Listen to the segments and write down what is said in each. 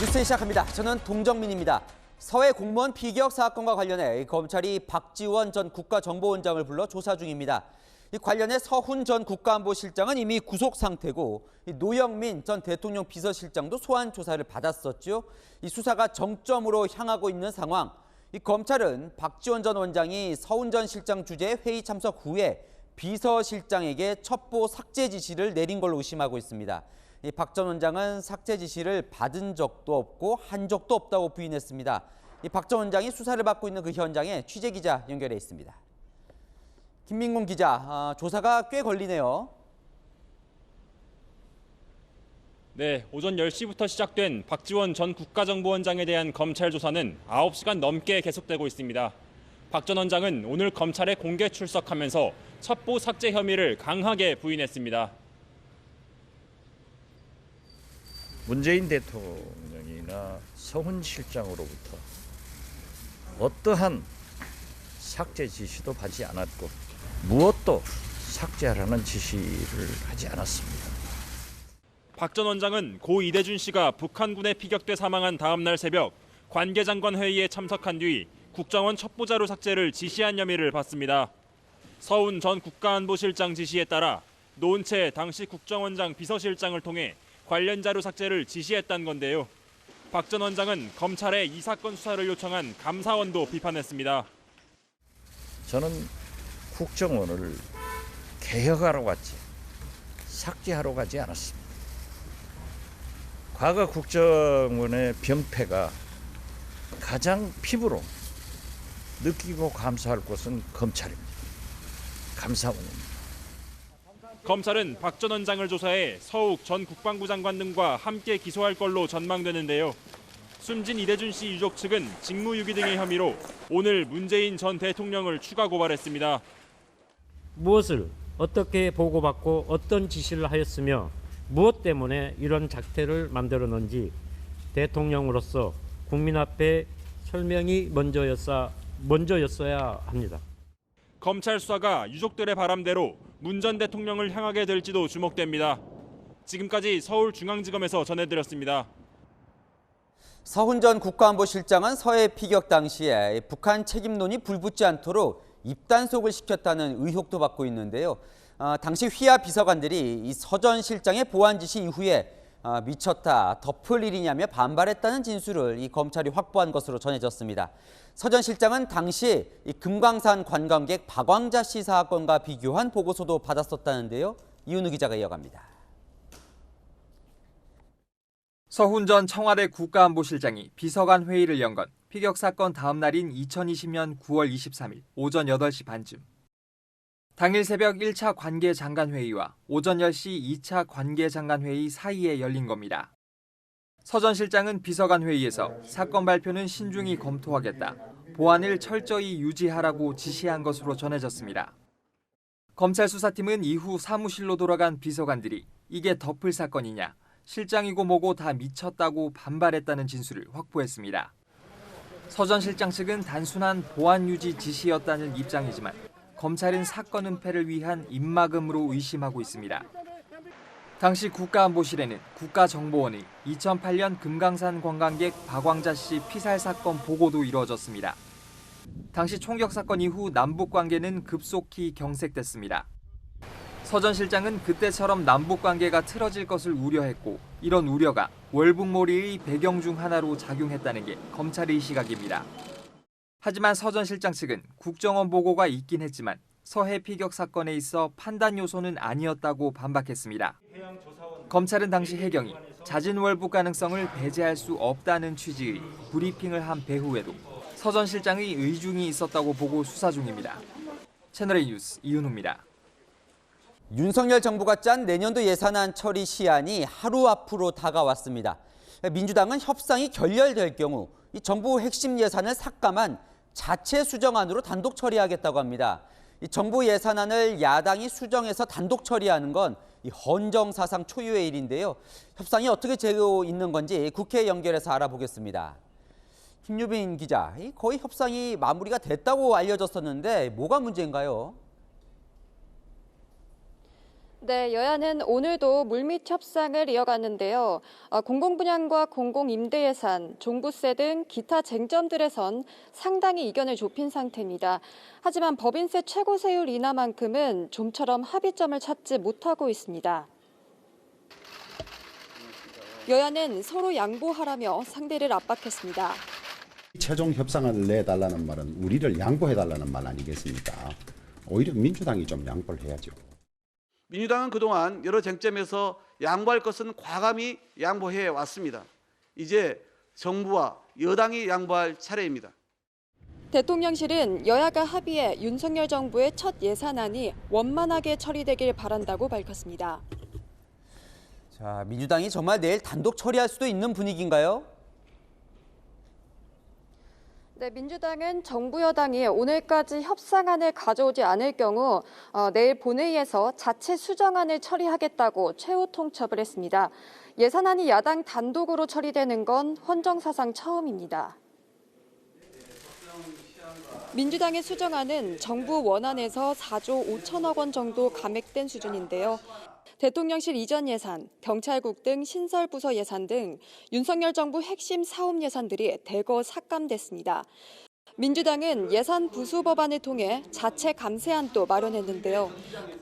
뉴스 시작합니다. 저는 동정민입니다. 서해 공무원 피격 사건과 관련해 검찰이 박지원 전 국가정보원장을 불러 조사 중입니다. 이 관련해 서훈 전 국가안보실장은 이미 구속 상태고 노영민 전 대통령 비서실장도 소환 조사를 받았었죠. 이 수사가 정점으로 향하고 있는 상황. 이 검찰은 박지원 전 원장이 서훈 전 실장 주재의 회의 참석 후에 비서실장에게 첩보 삭제 지시를 내린 걸로 의심하고 있습니다. 박 전 원장은 삭제 지시를 받은 적도 없고 한 적도 없다고 부인했습니다. 박 전 원장이 수사를 받고 있는 그 현장에 취재기자 연결해 있습니다. 김민곤 기자, 조사가 꽤 걸리네요. 네, 오전 10시부터 시작된 박지원 전 국가정보원장에 대한 검찰 조사는 9시간 넘게 계속되고 있습니다. 박 전 원장은 오늘 검찰에 공개 출석하면서 첩보 삭제 혐의를 강하게 부인했습니다. 문재인 대통령이나 서훈 실장으로부터 어떠한 삭제 지시도 받지 않았고 무엇도 삭제하라는 지시를 하지 않았습니다. 박 전 원장은 고 이대준 씨가 북한군에 피격돼 사망한 다음 날 새벽 관계장관 회의에 참석한 뒤 국정원 첩보자료 삭제를 지시한 혐의를 받습니다. 서훈 전 국가안보실장 지시에 따라 노은채 당시 국정원장 비서실장을 통해 관련 자료 삭제를 지시했다는 건데요. 박 전 원장은 검찰에 이 사건 수사를 요청한 감사원도 비판했습니다. 저는 국정원을 개혁하러 갔지 삭제하러 가지 않았습니다. 과거 국정원의 병폐가 가장 피부로 느끼고 감사할 곳은 검찰입니다. 감사원입니다. 검찰은 박 전 원장을 조사해 서욱 전 국방부 장관 등과 함께 기소할 걸로 전망되는데요. 숨진 이대준 씨 유족 측은 직무유기 등의 혐의로 오늘 문재인 전 대통령을 추가 고발했습니다. 무엇을 어떻게 보고받고 어떤 지시를 하였으며 무엇 때문에 이런 작태를 만들었는지 대통령으로서 국민 앞에 설명이 먼저였어야 합니다. 검찰 수사가 유족들의 바람대로 문 전 대통령을 향하게 될지도 주목됩니다. 지금까지 서울중앙지검에서 전해드렸습니다. 서훈 전 국가안보실장은 서해 피격 당시에 북한 책임론이 불붙지 않도록 입단속을 시켰다는 의혹도 받고 있는데요. 당시 휘하 비서관들이 이 서 전 실장의 보안 지시 이후에 미쳤다, 덮을 일이냐며 반발했다는 진술을 이 검찰이 확보한 것으로 전해졌습니다. 서 전 실장은 당시 이 금강산 관광객 박광자 씨 사건과 비교한 보고서도 받았었다는데요. 이은우 기자가 이어갑니다. 서훈 전 청와대 국가안보실장이 비서관 회의를 연 건 피격 사건 다음 날인 2020년 9월 23일 오전 8시 반쯤. 당일 새벽 1차 관계장관회의와 오전 10시 2차 관계장관회의 사이에 열린 겁니다. 서 전 실장은 비서관 회의에서 사건 발표는 신중히 검토하겠다, 보안을 철저히 유지하라고 지시한 것으로 전해졌습니다. 검찰 수사팀은 이후 사무실로 돌아간 비서관들이 이게 덮을 사건이냐, 실장이고 뭐고 다 미쳤다고 반발했다는 진술을 확보했습니다. 서 전 실장 측은 단순한 보안 유지 지시였다는 입장이지만 검찰은 사건 은폐를 위한 입막음으로 의심하고 있습니다. 당시 국가안보실에는 국가정보원의 2008년 금강산 관광객 박광자 씨 피살 사건 보고도 이루어졌습니다. 당시 총격 사건 이후 남북 관계는 급속히 경색됐습니다. 서 전 실장은 그때처럼 남북 관계가 틀어질 것을 우려했고 이런 우려가 월북몰이의 배경 중 하나로 작용했다는 게 검찰의 시각입니다. 하지만 서 전 실장 측은 국정원 보고가 있긴 했지만 서해 피격 사건에 있어 판단 요소는 아니었다고 반박했습니다. 검찰은 당시 해경이 잦은 월북 가능성을 배제할 수 없다는 취지의 브리핑을 한 배후에도 서 전 실장의 의중이 있었다고 보고 수사 중입니다. 채널A 뉴스 이은우입니다. 윤석열 정부가 짠 내년도 예산안 처리 시한이 하루 앞으로 다가왔습니다. 민주당은 협상이 결렬될 경우 이 정부 핵심 예산을 삭감한 자체 수정안으로 단독 처리하겠다고 합니다. 이 정부 예산안을 야당이 수정해서 단독 처리하는 건 이 헌정사상 초유의 일인데요. 협상이 어떻게 되고 있는 건지 국회 연결해서 알아보겠습니다. 김유빈 기자, 거의 협상이 마무리가 됐다고 알려졌었는데 뭐가 문제인가요? 네, 여야는 오늘도 물밑 협상을 이어갔는데요. 공공분양과 공공임대 예산, 종부세 등 기타 쟁점들에선 상당히 이견을 좁힌 상태입니다. 하지만 법인세 최고세율 인하만큼은 좀처럼 합의점을 찾지 못하고 있습니다. 여야는 서로 양보하라며 상대를 압박했습니다. 최종 협상안을 내달라는 말은 우리를 양보해달라는 말 아니겠습니까? 오히려 민주당이 좀 양보를 해야죠. 민주당은 그동안 여러 쟁점에서 양보할 것은 과감히 양보해 왔습니다. 이제 정부와 여당이 양보할 차례입니다. 대통령실은 여야가 합의해 윤석열 정부의 첫 예산안이 원만하게 처리되길 바란다고 밝혔습니다. 자, 민주당이 정말 내일 단독 처리할 수도 있는 분위기인가요? 네, 민주당은 정부 여당이 오늘까지 협상안을 가져오지 않을 경우 내일 본회의에서 자체 수정안을 처리하겠다고 최후 통첩을 했습니다. 예산안이 야당 단독으로 처리되는 건 헌정사상 처음입니다. 민주당의 수정안은 정부 원안에서 4조 5천억 원 정도 감액된 수준인데요. 대통령실 이전 예산, 경찰국 등 신설부서 예산 등 윤석열 정부 핵심 사업 예산들이 대거 삭감됐습니다. 민주당은 예산 부수 법안을 통해 자체 감세안도 마련했는데요.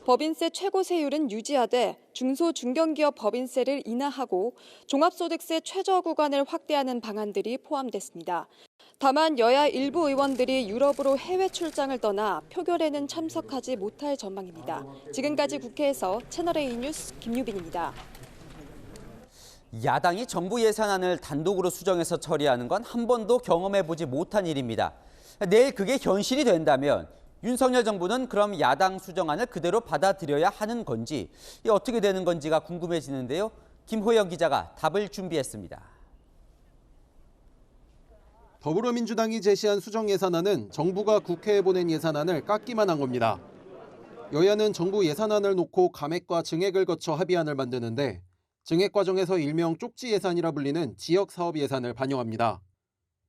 법인세 최고세율은 유지하되 중소중견기업 법인세를 인하하고 종합소득세 최저 구간을 확대하는 방안들이 포함됐습니다. 다만 여야 일부 의원들이 유럽으로 해외 출장을 떠나 표결에는 참석하지 못할 전망입니다. 지금까지 국회에서 채널A 뉴스 김유빈입니다. 야당이 정부 예산안을 단독으로 수정해서 처리하는 건 한 번도 경험해보지 못한 일입니다. 내일 그게 현실이 된다면 윤석열 정부는 그럼 야당 수정안을 그대로 받아들여야 하는 건지, 어떻게 되는 건지가 궁금해지는데요. 김호영 기자가 답을 준비했습니다. 더불어민주당이 제시한 수정 예산안은 정부가 국회에 보낸 예산안을 깎기만 한 겁니다. 여야는 정부 예산안을 놓고 감액과 증액을 거쳐 합의안을 만드는데 증액 과정에서 일명 쪽지 예산이라 불리는 지역사업 예산을 반영합니다.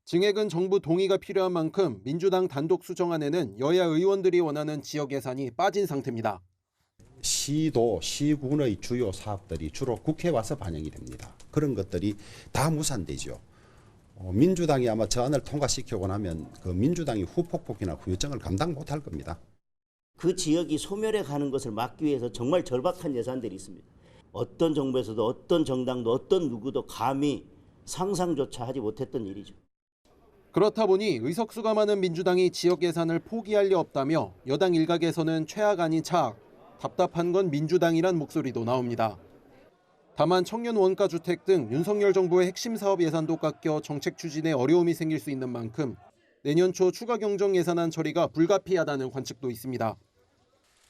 증액은 정부 동의가 필요한 만큼 민주당 단독 수정안에는 여야 의원들이 원하는 지역 예산이 빠진 상태입니다. 시도, 시군의 주요 사업들이 주로 국회에 와서 반영이 됩니다. 그런 것들이 다 무산되죠. 민주당이 아마 저 안을 통과시키고 나면 그 민주당이 후폭풍이나 후유증을 감당 못할 겁니다. 그 지역이 소멸해 가는 것을 막기 위해서 정말 절박한 예산들이 있습니다. 어떤 정부에서도 어떤 정당도 어떤 누구도 감히 상상조차 하지 못했던 일이죠. 그렇다 보니 의석수가 많은 민주당이 지역 예산을 포기할 리 없다며 여당 일각에서는 최악 아닌 차악, 답답한 건 민주당이란 목소리도 나옵니다. 다만 청년 원가 주택 등 윤석열 정부의 핵심 사업 예산도 깎여 정책 추진에 어려움이 생길 수 있는 만큼 내년 초 추가 경정 예산안 처리가 불가피하다는 관측도 있습니다.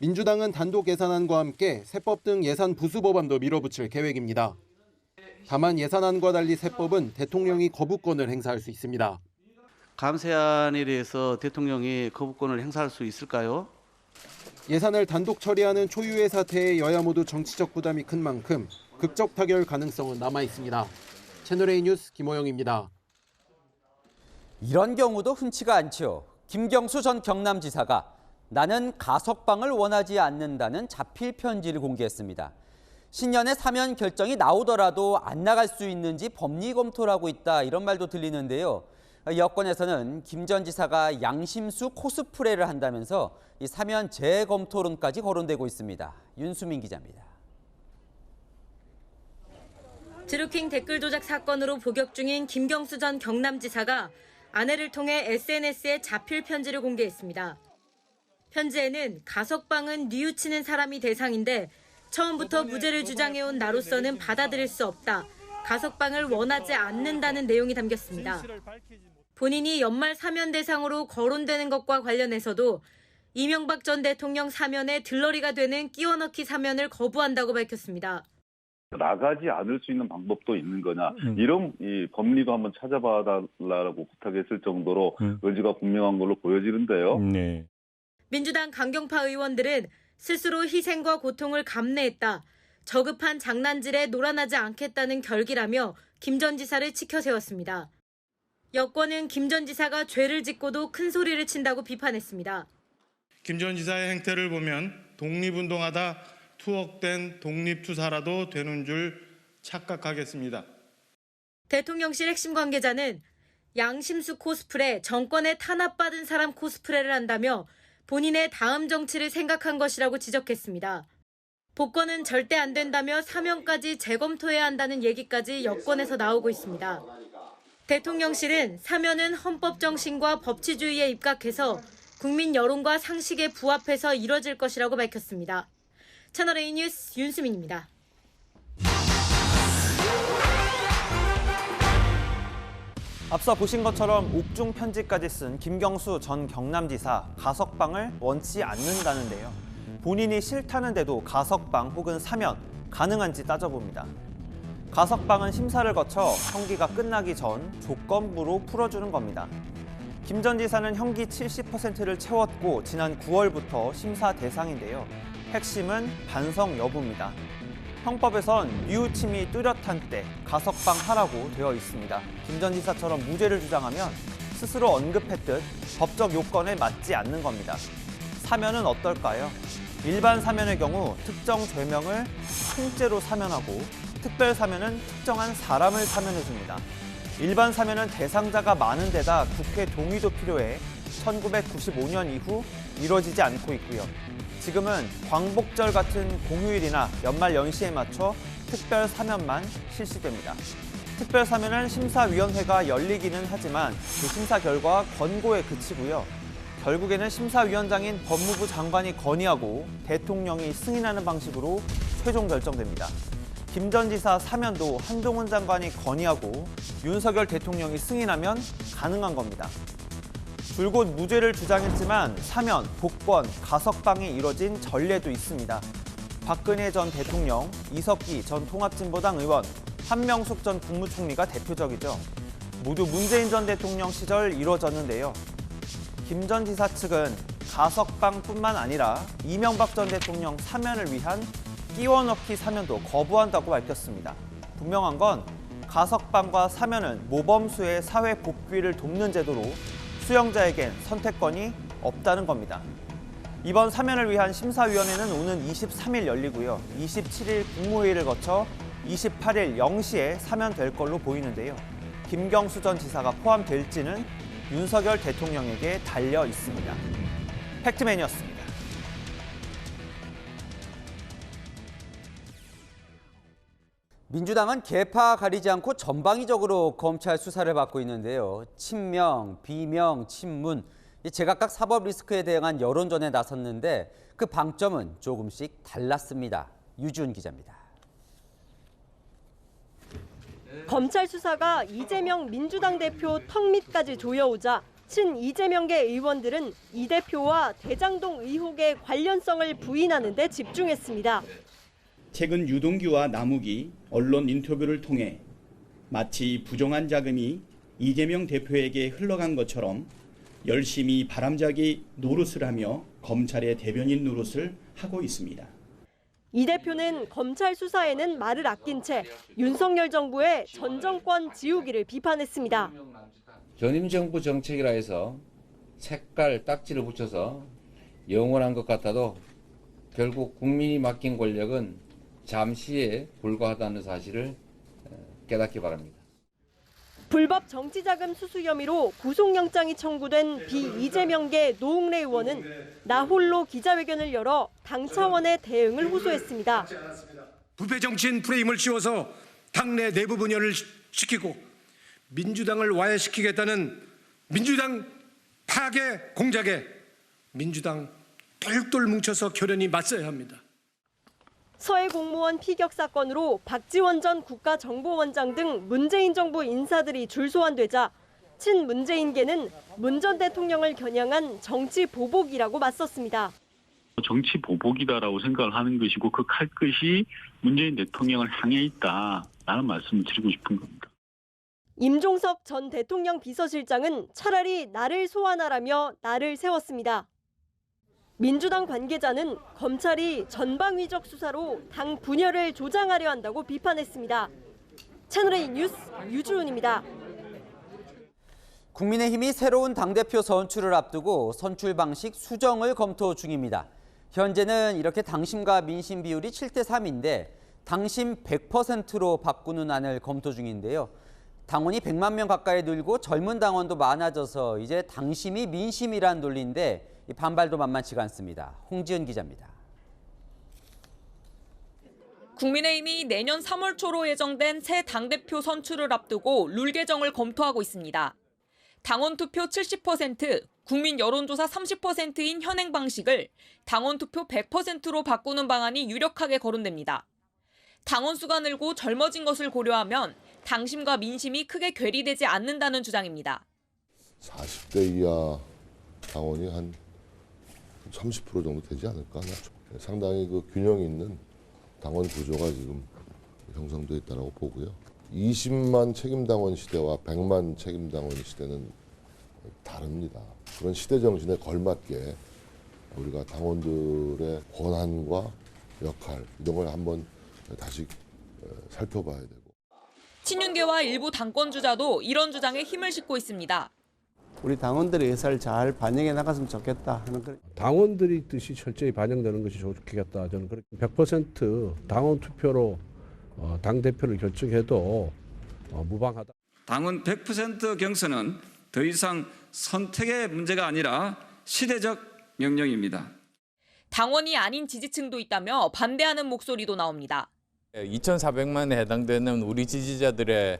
민주당은 단독 예산안과 함께 세법 등 예산 부수 법안도 밀어붙일 계획입니다. 다만 예산안과 달리 세법은 대통령이 거부권을 행사할 수 있습니다. 감세안에 대해서 대통령이 거부권을 행사할 수 있을까요? 예산을 단독 처리하는 초유의 사태에 여야 모두 정치적 부담이 큰 만큼 극적 타결 가능성은 남아 있습니다. 채널A 뉴스 김호영입니다. 이런 경우도 흔치가 않죠. 김경수 전 경남지사가 나는 가석방을 원하지 않는다는 자필 편지를 공개했습니다. 신년에 사면 결정이 나오더라도 안 나갈 수 있는지 법리 검토를 하고 있다, 이런 말도 들리는데요. 여권에서는 김 전 지사가 양심수 코스프레를 한다면서 이 사면 재검토론까지 거론되고 있습니다. 윤수민 기자입니다. 드루킹 댓글 조작 사건으로 복역 중인 김경수 전 경남지사가 아내를 통해 SNS에 자필 편지를 공개했습니다. 편지에는 가석방은 뉘우치는 사람이 대상인데 처음부터 무죄를 주장해온 나로서는 받아들일 수 없다. 가석방을 원하지 않는다는 내용이 담겼습니다. 본인이 연말 사면 대상으로 거론되는 것과 관련해서도 이명박 전 대통령 사면에 들러리가 되는 끼워넣기 사면을 거부한다고 밝혔습니다. 나가지 않을 수 있는 방법도 있는 거냐, 이런 이 법리도 한번 찾아봐달라고 부탁했을 정도로 의지가 분명한 걸로 보여지는데요. 네. 민주당 강경파 의원들은 스스로 희생과 고통을 감내했다. 저급한 장난질에 놀아나지 않겠다는 결기라며 김 전 지사를 치켜 세웠습니다. 여권은 김 전 지사가 죄를 짓고도 큰 소리를 친다고 비판했습니다. 김 전 지사의 행태를 보면 독립운동하다 투옥된 독립투사라도 되는 줄 착각하겠습니다. 대통령실 핵심 관계자는 양심수 코스프레, 정권에 탄압받은 사람 코스프레를 한다며 본인의 다음 정치를 생각한 것이라고 지적했습니다. 복권은 절대 안 된다며 사면까지 재검토해야 한다는 얘기까지 여권에서 나오고 있습니다. 대통령실은 사면은 헌법 정신과 법치주의에 입각해서 국민 여론과 상식에 부합해서 이뤄질 것이라고 밝혔습니다. 채널A 뉴스 윤수민입니다. 앞서 보신 것처럼 옥중 편지까지 쓴 김경수 전 경남지사, 가석방을 원치 않는다는데요. 본인이 싫다는데도 가석방 혹은 사면 가능한지 따져봅니다. 가석방은 심사를 거쳐 형기가 끝나기 전 조건부로 풀어주는 겁니다. 김 전 지사는 형기 70%를 채웠고 지난 9월부터 심사 대상인데요. 핵심은 반성 여부입니다. 형법에선 뉘우침이 뚜렷한 때 가석방하라고 되어 있습니다. 김 전 지사처럼 무죄를 주장하면 스스로 언급했듯 법적 요건에 맞지 않는 겁니다. 사면은 어떨까요? 일반 사면의 경우 특정 죄명을 통째로 사면하고 특별 사면은 특정한 사람을 사면해줍니다. 일반 사면은 대상자가 많은 데다 국회 동의도 필요해 1995년 이후 이루어지지 않고 있고요. 지금은 광복절 같은 공휴일이나 연말 연시에 맞춰 특별 사면만 실시됩니다. 특별 사면은 심사위원회가 열리기는 하지만 그 심사 결과가 권고에 그치고요. 결국에는 심사위원장인 법무부 장관이 건의하고 대통령이 승인하는 방식으로 최종 결정됩니다. 김 전 지사 사면도 한동훈 장관이 건의하고 윤석열 대통령이 승인하면 가능한 겁니다. 줄곧 무죄를 주장했지만 사면, 복권, 가석방이 이뤄진 전례도 있습니다. 박근혜 전 대통령, 이석기 전 통합진보당 의원, 한명숙 전 국무총리가 대표적이죠. 모두 문재인 전 대통령 시절 이뤄졌는데요. 김 전 지사 측은 가석방뿐만 아니라 이명박 전 대통령 사면을 위한 끼워넣기 사면도 거부한다고 밝혔습니다. 분명한 건 가석방과 사면은 모범수의 사회 복귀를 돕는 제도로 수용자에겐 선택권이 없다는 겁니다. 이번 사면을 위한 심사위원회는 오는 23일 열리고요. 27일 국무회의를 거쳐 28일 0시에 사면될 걸로 보이는데요. 김경수 전 지사가 포함될지는 윤석열 대통령에게 달려 있습니다. 팩트맨이었습니다. 민주당은 계파 가리지 않고 전방위적으로 검찰 수사를 받고 있는데요. 친명, 비명, 친문, 제각각 사법 리스크에 대응한 여론전에 나섰는데 그 방점은 조금씩 달랐습니다. 유지훈 기자입니다. 검찰 수사가 이재명 민주당 대표 턱 밑까지 조여오자 친 이재명계 의원들은 이 대표와 대장동 의혹의 관련성을 부인하는 데 집중했습니다. 최근 유동규와 남욱이 언론 인터뷰를 통해 마치 부정한 자금이 이재명 대표에게 흘러간 것처럼 열심히 바람잡이 노릇을 하며 검찰의 대변인 노릇을 하고 있습니다. 이 대표는 검찰 수사에는 말을 아낀 채 윤석열 정부의 전 정권 지우기를 비판했습니다. 전임 정부 정책이라 해서 색깔 딱지를 붙여서 영원한 것 같아도 결국 국민이 맡긴 권력은 잠시에 불과하다는 사실을 깨닫기 바랍니다. 불법 정치자금 수수 혐의로 구속영장이 청구된 이재명계 노웅래 의원은 나 홀로 기자회견을 열어 당 차원의 대응을 호소했습니다. 부패 정치인 프레임을 씌워서 당내 내부 분열을 시키고 민주당을 와해시키겠다는 민주당 파괴 공작에 민주당 똘똘 뭉쳐서 결연히 맞서야 합니다. 서해 공무원 피격 사건으로 박지원 전 국가정보원장 등 문재인 정부 인사들이 줄소환되자 친문재인계는 문 전 대통령을 겨냥한 정치 보복이라고 맞섰습니다. 정치 보복이다라고 생각을 하는 것이고 그 칼끝이 문재인 대통령을 향해 있다라는 말씀을 드리고 싶은 겁니다. 임종석 전 대통령 비서실장은 차라리 나를 소환하라며 나를 세웠습니다. 민주당 관계자는 검찰이 전방위적 수사로 당 분열을 조장하려 한다고 비판했습니다. 채널A 뉴스 유주은입니다. 국민의힘이 새로운 당대표 선출을 앞두고 선출 방식 수정을 검토 중입니다. 현재는 이렇게 당심과 민심 비율이 7대3인데 당심 100%로 바꾸는 안을 검토 중인데요. 당원이 100만 명 가까이 늘고 젊은 당원도 많아져서 이제 당심이 민심이란 논리인데 반발도 만만치가 않습니다. 홍지은 기자입니다. 국민의힘이 내년 3월 초로 예정된 새 당대표 선출을 앞두고 룰 개정을 검토하고 있습니다. 당원 투표 70%, 국민 여론조사 30%인 현행 방식을 당원 투표 100%로 바꾸는 방안이 유력하게 거론됩니다. 당원 수가 늘고 젊어진 것을 고려하면 당심과 민심이 크게 괴리되지 않는다는 주장입니다. 40대 이하 당원이 한 30% 정도 되지 않을까. 상당히 그 균형 있는 당원 구조가 지금 형성되어 있다고 보고요. 20만 책임당원 시대와 100만 책임당원 시대는 다릅니다. 그런 시대 정신에 걸맞게 우리가 당원들의 권한과 역할 이런 걸 한번 다시 살펴봐야 되고. 친윤계와 일부 당권 주자도 이런 주장에 힘을 싣고 있습니다. 우리 당원들의 의사를 잘 반영해 나갔으면 좋겠다 하는 그런. 당원들의 뜻이 철저히 반영되는 것이 좋겠다. 저는 그렇게 100% 당원 투표로 당 대표를 결정해도 무방하다. 당원 100% 경선은 더 이상 선택의 문제가 아니라 시대적 명령입니다. 당원이 아닌 지지층도 있다며 반대하는 목소리도 나옵니다. 2,400만에 해당되는 우리 지지자들의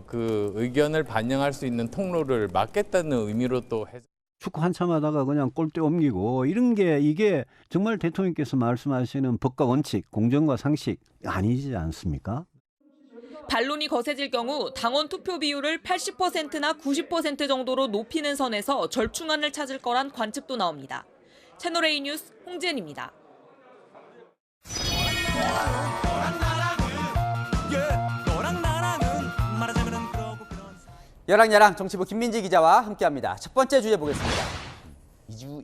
그 의견을 반영할 수 있는 통로를 막겠다는 의미로 또 축구 한참 하다가 그냥 골대 옮기고 이런 게 이게 정말 대통령께서 말씀하시는 법과 원칙, 공정과 상식 아니지 않습니까? 반론이 거세질 경우 당원 투표 비율을 80%나 90% 정도로 높이는 선에서 절충안을 찾을 거란 관측도 나옵니다. 채널A 뉴스 홍지은입니다. 여랑야랑 정치부 김민지 기자와 함께합니다. 첫 번째 주제 보겠습니다.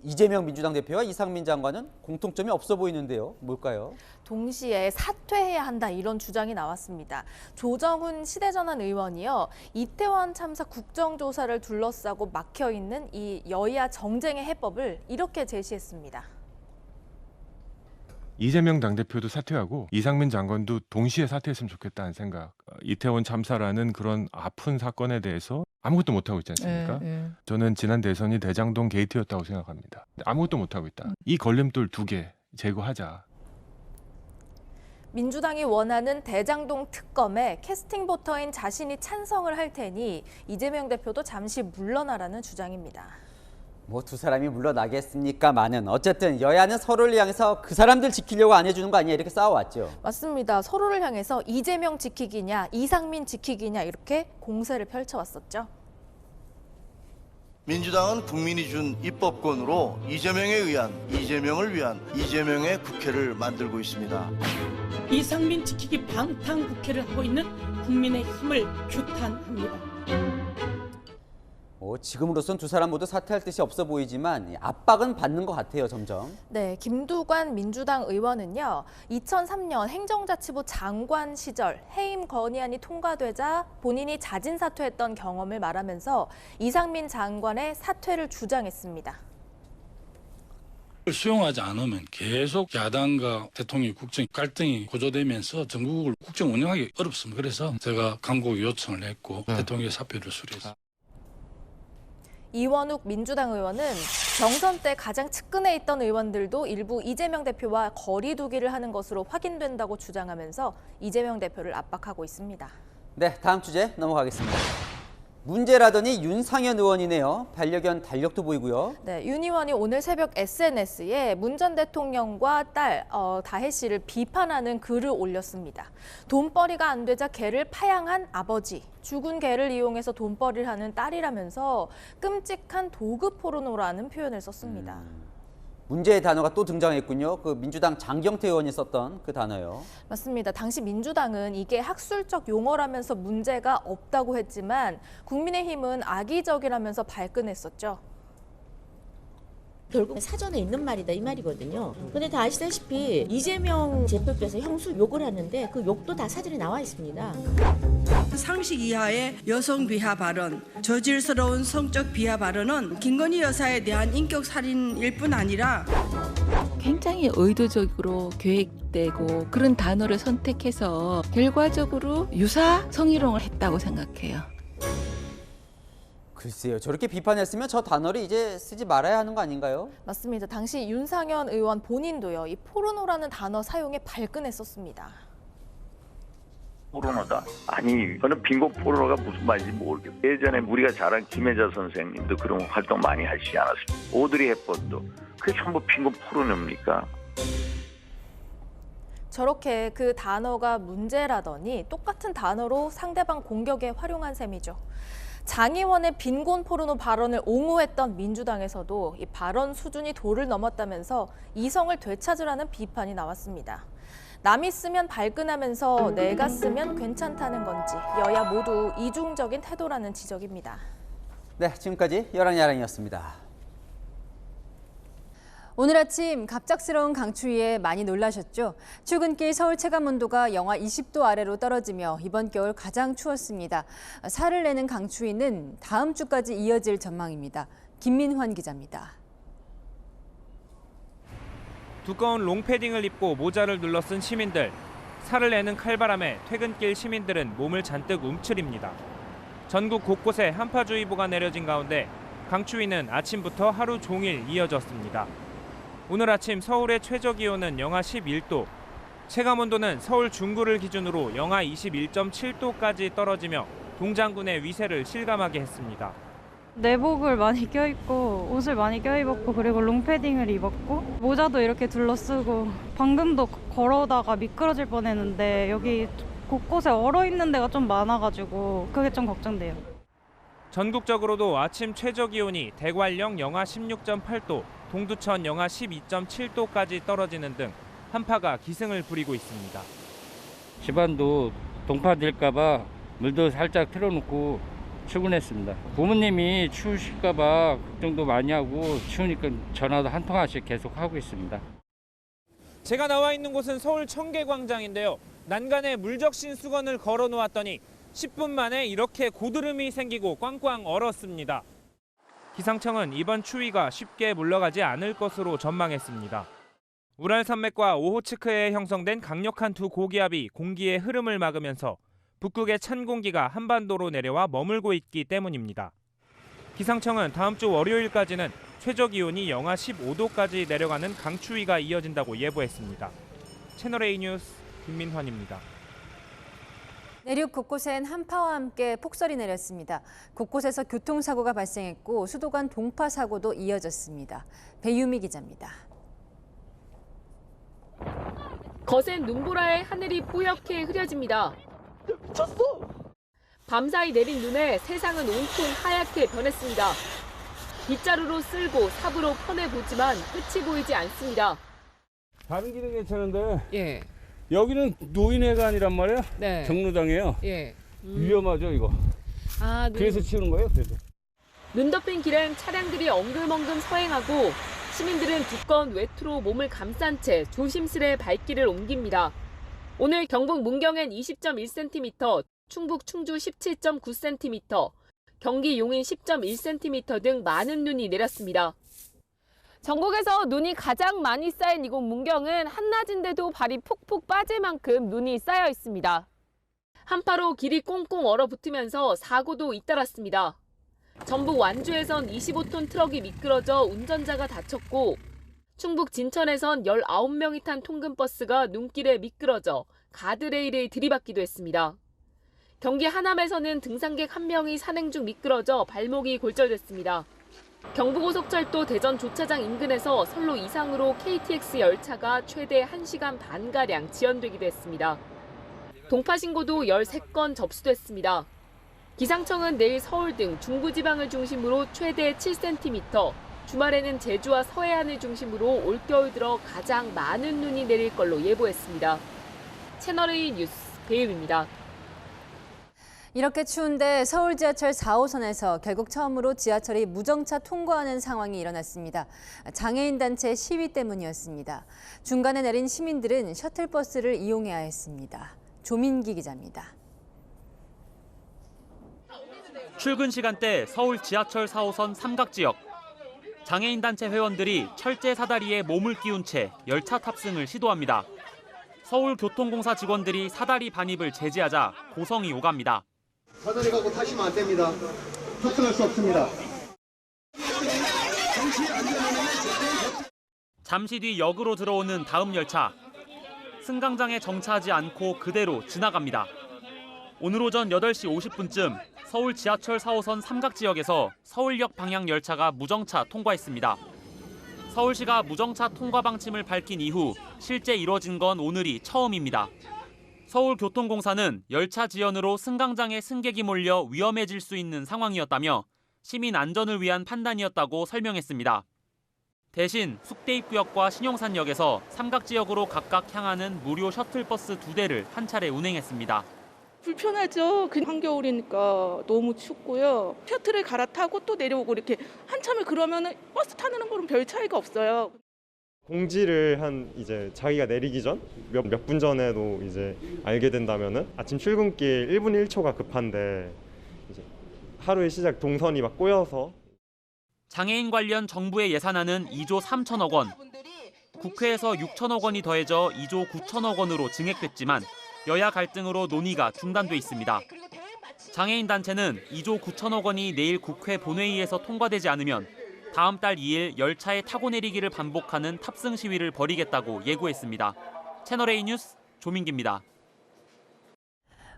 이재명 민주당 대표와 이상민 장관은 공통점이 없어 보이는데요. 뭘까요? 동시에 사퇴해야 한다 이런 주장이 나왔습니다. 조정훈 시대전환 의원이요. 이태원 참사 국정조사를 둘러싸고 막혀있는 이 여야 정쟁의 해법을 이렇게 제시했습니다. 이재명 당대표도 사퇴하고 이상민 장관도 동시에 사퇴했으면 좋겠다는 생각. 이태원 참사라는 그런 아픈 사건에 대해서 아무것도 못하고 있지 않습니까? 저는 지난 대선이 대장동 게이트였다고 생각합니다. 아무것도 못하고 있다. 이 걸림돌 2개 제거하자. 민주당이 원하는 대장동 특검에 캐스팅 보터인 자신이 찬성을 할 테니 이재명 대표도 잠시 물러나라는 주장입니다. 뭐 두 사람이 물러나겠습니까마는 어쨌든 여야는 서로를 향해서 그 사람들 지키려고 안 해주는 거 아니야 이렇게 싸워왔죠. 맞습니다. 서로를 향해서 이재명 지키기냐 이상민 지키기냐 이렇게 공세를 펼쳐왔었죠. 민주당은 국민이 준 입법권으로 이재명에 의한 이재명을 위한 이재명의 국회를 만들고 있습니다. 이상민 지키기 방탄 국회를 하고 있는 국민의힘을 규탄합니다. 지금으로선 두 사람 모두 사퇴할 뜻이 없어 보이지만 압박은 받는 것 같아요, 점점. 네, 김두관 민주당 의원은요. 2003년 행정자치부 장관 시절 해임 건의안이 통과되자 본인이 자진 사퇴했던 경험을 말하면서 이상민 장관의 사퇴를 주장했습니다. 수용하지 않으면 계속 야당과 대통령 국정 갈등이 고조되면서 전국을 국정 운영하기 어렵습니다. 그래서 제가 강국 요청을 했고 대통령의 사표를 수리했습니다. 이원욱 민주당 의원은 경선 때 가장 측근에 있던 의원들도 일부 이재명 대표와 거리 두기를 하는 것으로 확인된다고 주장하면서 이재명 대표를 압박하고 있습니다. 네, 다음 주제 넘어가겠습니다. 문제라더니 윤상현 의원이네요. 반려견 달력도 보이고요. 네, 윤 의원이 오늘 새벽 SNS에 문 전 대통령과 딸 다혜 씨를 비판하는 글을 올렸습니다. 돈벌이가 안 되자 개를 파양한 아버지, 죽은 개를 이용해서 돈벌이를 하는 딸이라면서 끔찍한 도구 포르노라는 표현을 썼습니다. 문제의 단어가 또 등장했군요. 그 민주당 장경태 의원이 썼던 그 단어요. 맞습니다. 당시 민주당은 이게 학술적 용어라면서 문제가 없다고 했지만 국민의힘은 악의적이라면서 발끈했었죠. 결국 사전에 있는 말이다 이 말이거든요. 근데 다 아시다시피 이재명 대표께서 형수 욕을 하는데 그 욕도 다 사전에 나와 있습니다. 상식 이하의 여성 비하 발언, 저질스러운 성적 비하 발언은 김건희 여사에 대한 인격 살인일 뿐 아니라 굉장히 의도적으로 계획되고 그런 단어를 선택해서 결과적으로 유사 성희롱을 했다고 생각해요. 글쎄요. 저렇게 비판했으면 저 단어를 이제 쓰지 말아야 하는 거 아닌가요? 맞습니다. 당시 윤상현 의원 본인도요. 이 포르노라는 단어 사용에 발끈했었습니다. 포르노다. 아니, 저는 빙고 포르노가 무슨 말인지 모르겠어요. 예전에 우리가 잘 아는 김혜자 선생님도 그런 활동 많이 하시지 않았습니까? 오드리 헵번도. 그게 전부 빙고 포르노입니까? 저렇게 그 단어가 문제라더니 똑같은 단어로 상대방 공격에 활용한 셈이죠. 장의원의 빈곤 포르노 발언을 옹호했던 민주당에서도 이 발언 수준이 도를 넘었다면서 이성을 되찾으라는 비판이 나왔습니다. 남이 쓰면 발끈하면서 내가 쓰면 괜찮다는 건지 여야 모두 이중적인 태도라는 지적입니다. 네, 지금까지 열한야랑이었습니다. 오늘 아침 갑작스러운 강추위에 많이 놀라셨죠? 출근길 서울 체감온도가 영하 20도 아래로 떨어지며 이번 겨울 가장 추웠습니다. 살을 내는 강추위는 다음 주까지 이어질 전망입니다. 김민환 기자입니다. 두꺼운 롱패딩을 입고 모자를 눌러쓴 시민들. 살을 내는 칼바람에 퇴근길 시민들은 몸을 잔뜩 움츠립니다. 전국 곳곳에 한파주의보가 내려진 가운데 강추위는 아침부터 하루 종일 이어졌습니다. 오늘 아침 서울의 최저기온은 영하 11도, 체감온도는 서울 중구를 기준으로 영하 21.7도까지 떨어지며 동장군의 위세를 실감하게 했습니다. 내복을 많이 껴입고 옷을 많이 껴입었고 그리고 롱패딩을 입었고 모자도 이렇게 둘러쓰고 방금도 걸어오다가 미끄러질 뻔했는데 여기 곳곳에 얼어있는 데가 좀 많아가지고 그게 좀 걱정돼요. 전국적으로도 아침 최저기온이 대관령 영하 16.8도, 동두천 영하 12.7도까지 떨어지는 등 한파가 기승을 부리고 있습니다. 집안도 동파될까봐 물도 살짝 틀어놓고 출근했습니다. 부모님이 추우실까봐 걱정도 많이 하고 추우니까 전화도 한 통화씩 계속 하고 있습니다. 제가 나와 있는 곳은 서울 청계광장인데요. 난간에 물적신 수건을 걸어 놓았더니 10분 만에 이렇게 고드름이 생기고 꽝꽝 얼었습니다. 기상청은 이번 추위가 쉽게 물러가지 않을 것으로 전망했습니다. 우랄 산맥과 오호츠크해에 형성된 강력한 두 고기압이 공기의 흐름을 막으면서 북극의 찬 공기가 한반도로 내려와 머물고 있기 때문입니다. 기상청은 다음 주 월요일까지는 최저기온이 영하 15도까지 내려가는 강추위가 이어진다고 예보했습니다. 채널A 뉴스 김민환입니다. 내륙 곳곳엔 한파와 함께 폭설이 내렸습니다. 곳곳에서 교통사고가 발생했고 수도 간 동파 사고도 이어졌습니다. 배유미 기자입니다. 거센 눈보라에 하늘이 뿌옇게 흐려집니다. 미쳤어! 밤사이 내린 눈에 세상은 온통 하얗게 변했습니다. 빗자루로 쓸고 삽으로 퍼내보지만 끝이 보이지 않습니다. 다른 길은 괜찮은데 여기는 노인회관이란 말이야. 네. 경로당이에요. 위험하죠 이거. 그래서 치우는 거예요. 그래서. 눈 덮인 길엔 차량들이 엉금엉금 서행하고 시민들은 두꺼운 외투로 몸을 감싼 채 조심스레 발길을 옮깁니다. 오늘 경북 문경엔 20.1cm, 충북 충주 17.9cm, 경기 용인 10.1cm 등 많은 눈이 내렸습니다. 전국에서 눈이 가장 많이 쌓인 이곳 문경은 한낮인데도 발이 푹푹 빠질 만큼 눈이 쌓여 있습니다. 한파로 길이 꽁꽁 얼어붙으면서 사고도 잇따랐습니다. 전북 완주에선 25톤 트럭이 미끄러져 운전자가 다쳤고 충북 진천에선 19명이 탄 통근버스가 눈길에 미끄러져 가드레일에 들이받기도 했습니다. 경기 하남에서는 등산객 1명이 산행 중 미끄러져 발목이 골절됐습니다. 경부고속철도 대전 조차장 인근에서 선로 이상으로 KTX 열차가 최대 1시간 반가량 지연되기도 했습니다. 동파 신고도 13건 접수됐습니다. 기상청은 내일 서울 등 중부지방을 중심으로 최대 7cm, 주말에는 제주와 서해안을 중심으로 올겨울 들어 가장 많은 눈이 내릴 걸로 예보했습니다. 채널A 뉴스 배유미입니다. 이렇게 추운데 서울 지하철 4호선에서 결국 처음으로 지하철이 무정차 통과하는 상황이 일어났습니다. 장애인 단체 시위 때문이었습니다. 중간에 내린 시민들은 셔틀버스를 이용해야 했습니다. 조민기 기자입니다. 출근 시간대 서울 지하철 4호선 삼각지역. 장애인 단체 회원들이 철제 사다리에 몸을 끼운 채 열차 탑승을 시도합니다. 서울교통공사 직원들이 사다리 반입을 제지하자 고성이 오갑니다. 사다리 가고 타시면 안 됩니다. 탑승할 수 없습니다. 잠시 뒤 역으로 들어오는 다음 열차. 승강장에 정차하지 않고 그대로 지나갑니다. 오늘 오전 8시 50분쯤 서울 지하철 4호선 삼각지역에서 서울역 방향 열차가 무정차 통과했습니다. 서울시가 무정차 통과 방침을 밝힌 이후 실제 이뤄진 건 오늘이 처음입니다. 서울교통공사는 열차 지연으로 승강장에 승객이 몰려 위험해질 수 있는 상황이었다며 시민 안전을 위한 판단이었다고 설명했습니다. 대신 숙대입구역과 신용산역에서 삼각지역으로 각각 향하는 무료 셔틀버스 2대를 한 차례 운행했습니다. 불편하죠. 한겨울이니까 너무 춥고요. 셔틀을 갈아타고 또 내려오고 이렇게 한참을 그러면은 버스 타는 거랑 별 차이가 없어요. 공지를 이제 자기가 내리기 전 몇 분 전에도 이제 알게 된다면은 아침 출근길 1분 1초가 급한데 이제 하루의 시작 동선이 막 꼬여서. 장애인 관련 정부의 예산안은 2조 3천억 원, 국회에서 6천억 원이 더해져 2조 9천억 원으로 증액됐지만 여야 갈등으로 논의가 중단돼 있습니다. 장애인 단체는 2조 9천억 원이 내일 국회 본회의에서 통과되지 않으면 다음 달 2일 열차에 타고 내리기를 반복하는 탑승 시위를 벌이겠다고 예고했습니다. 채널A 뉴스 조민기입니다.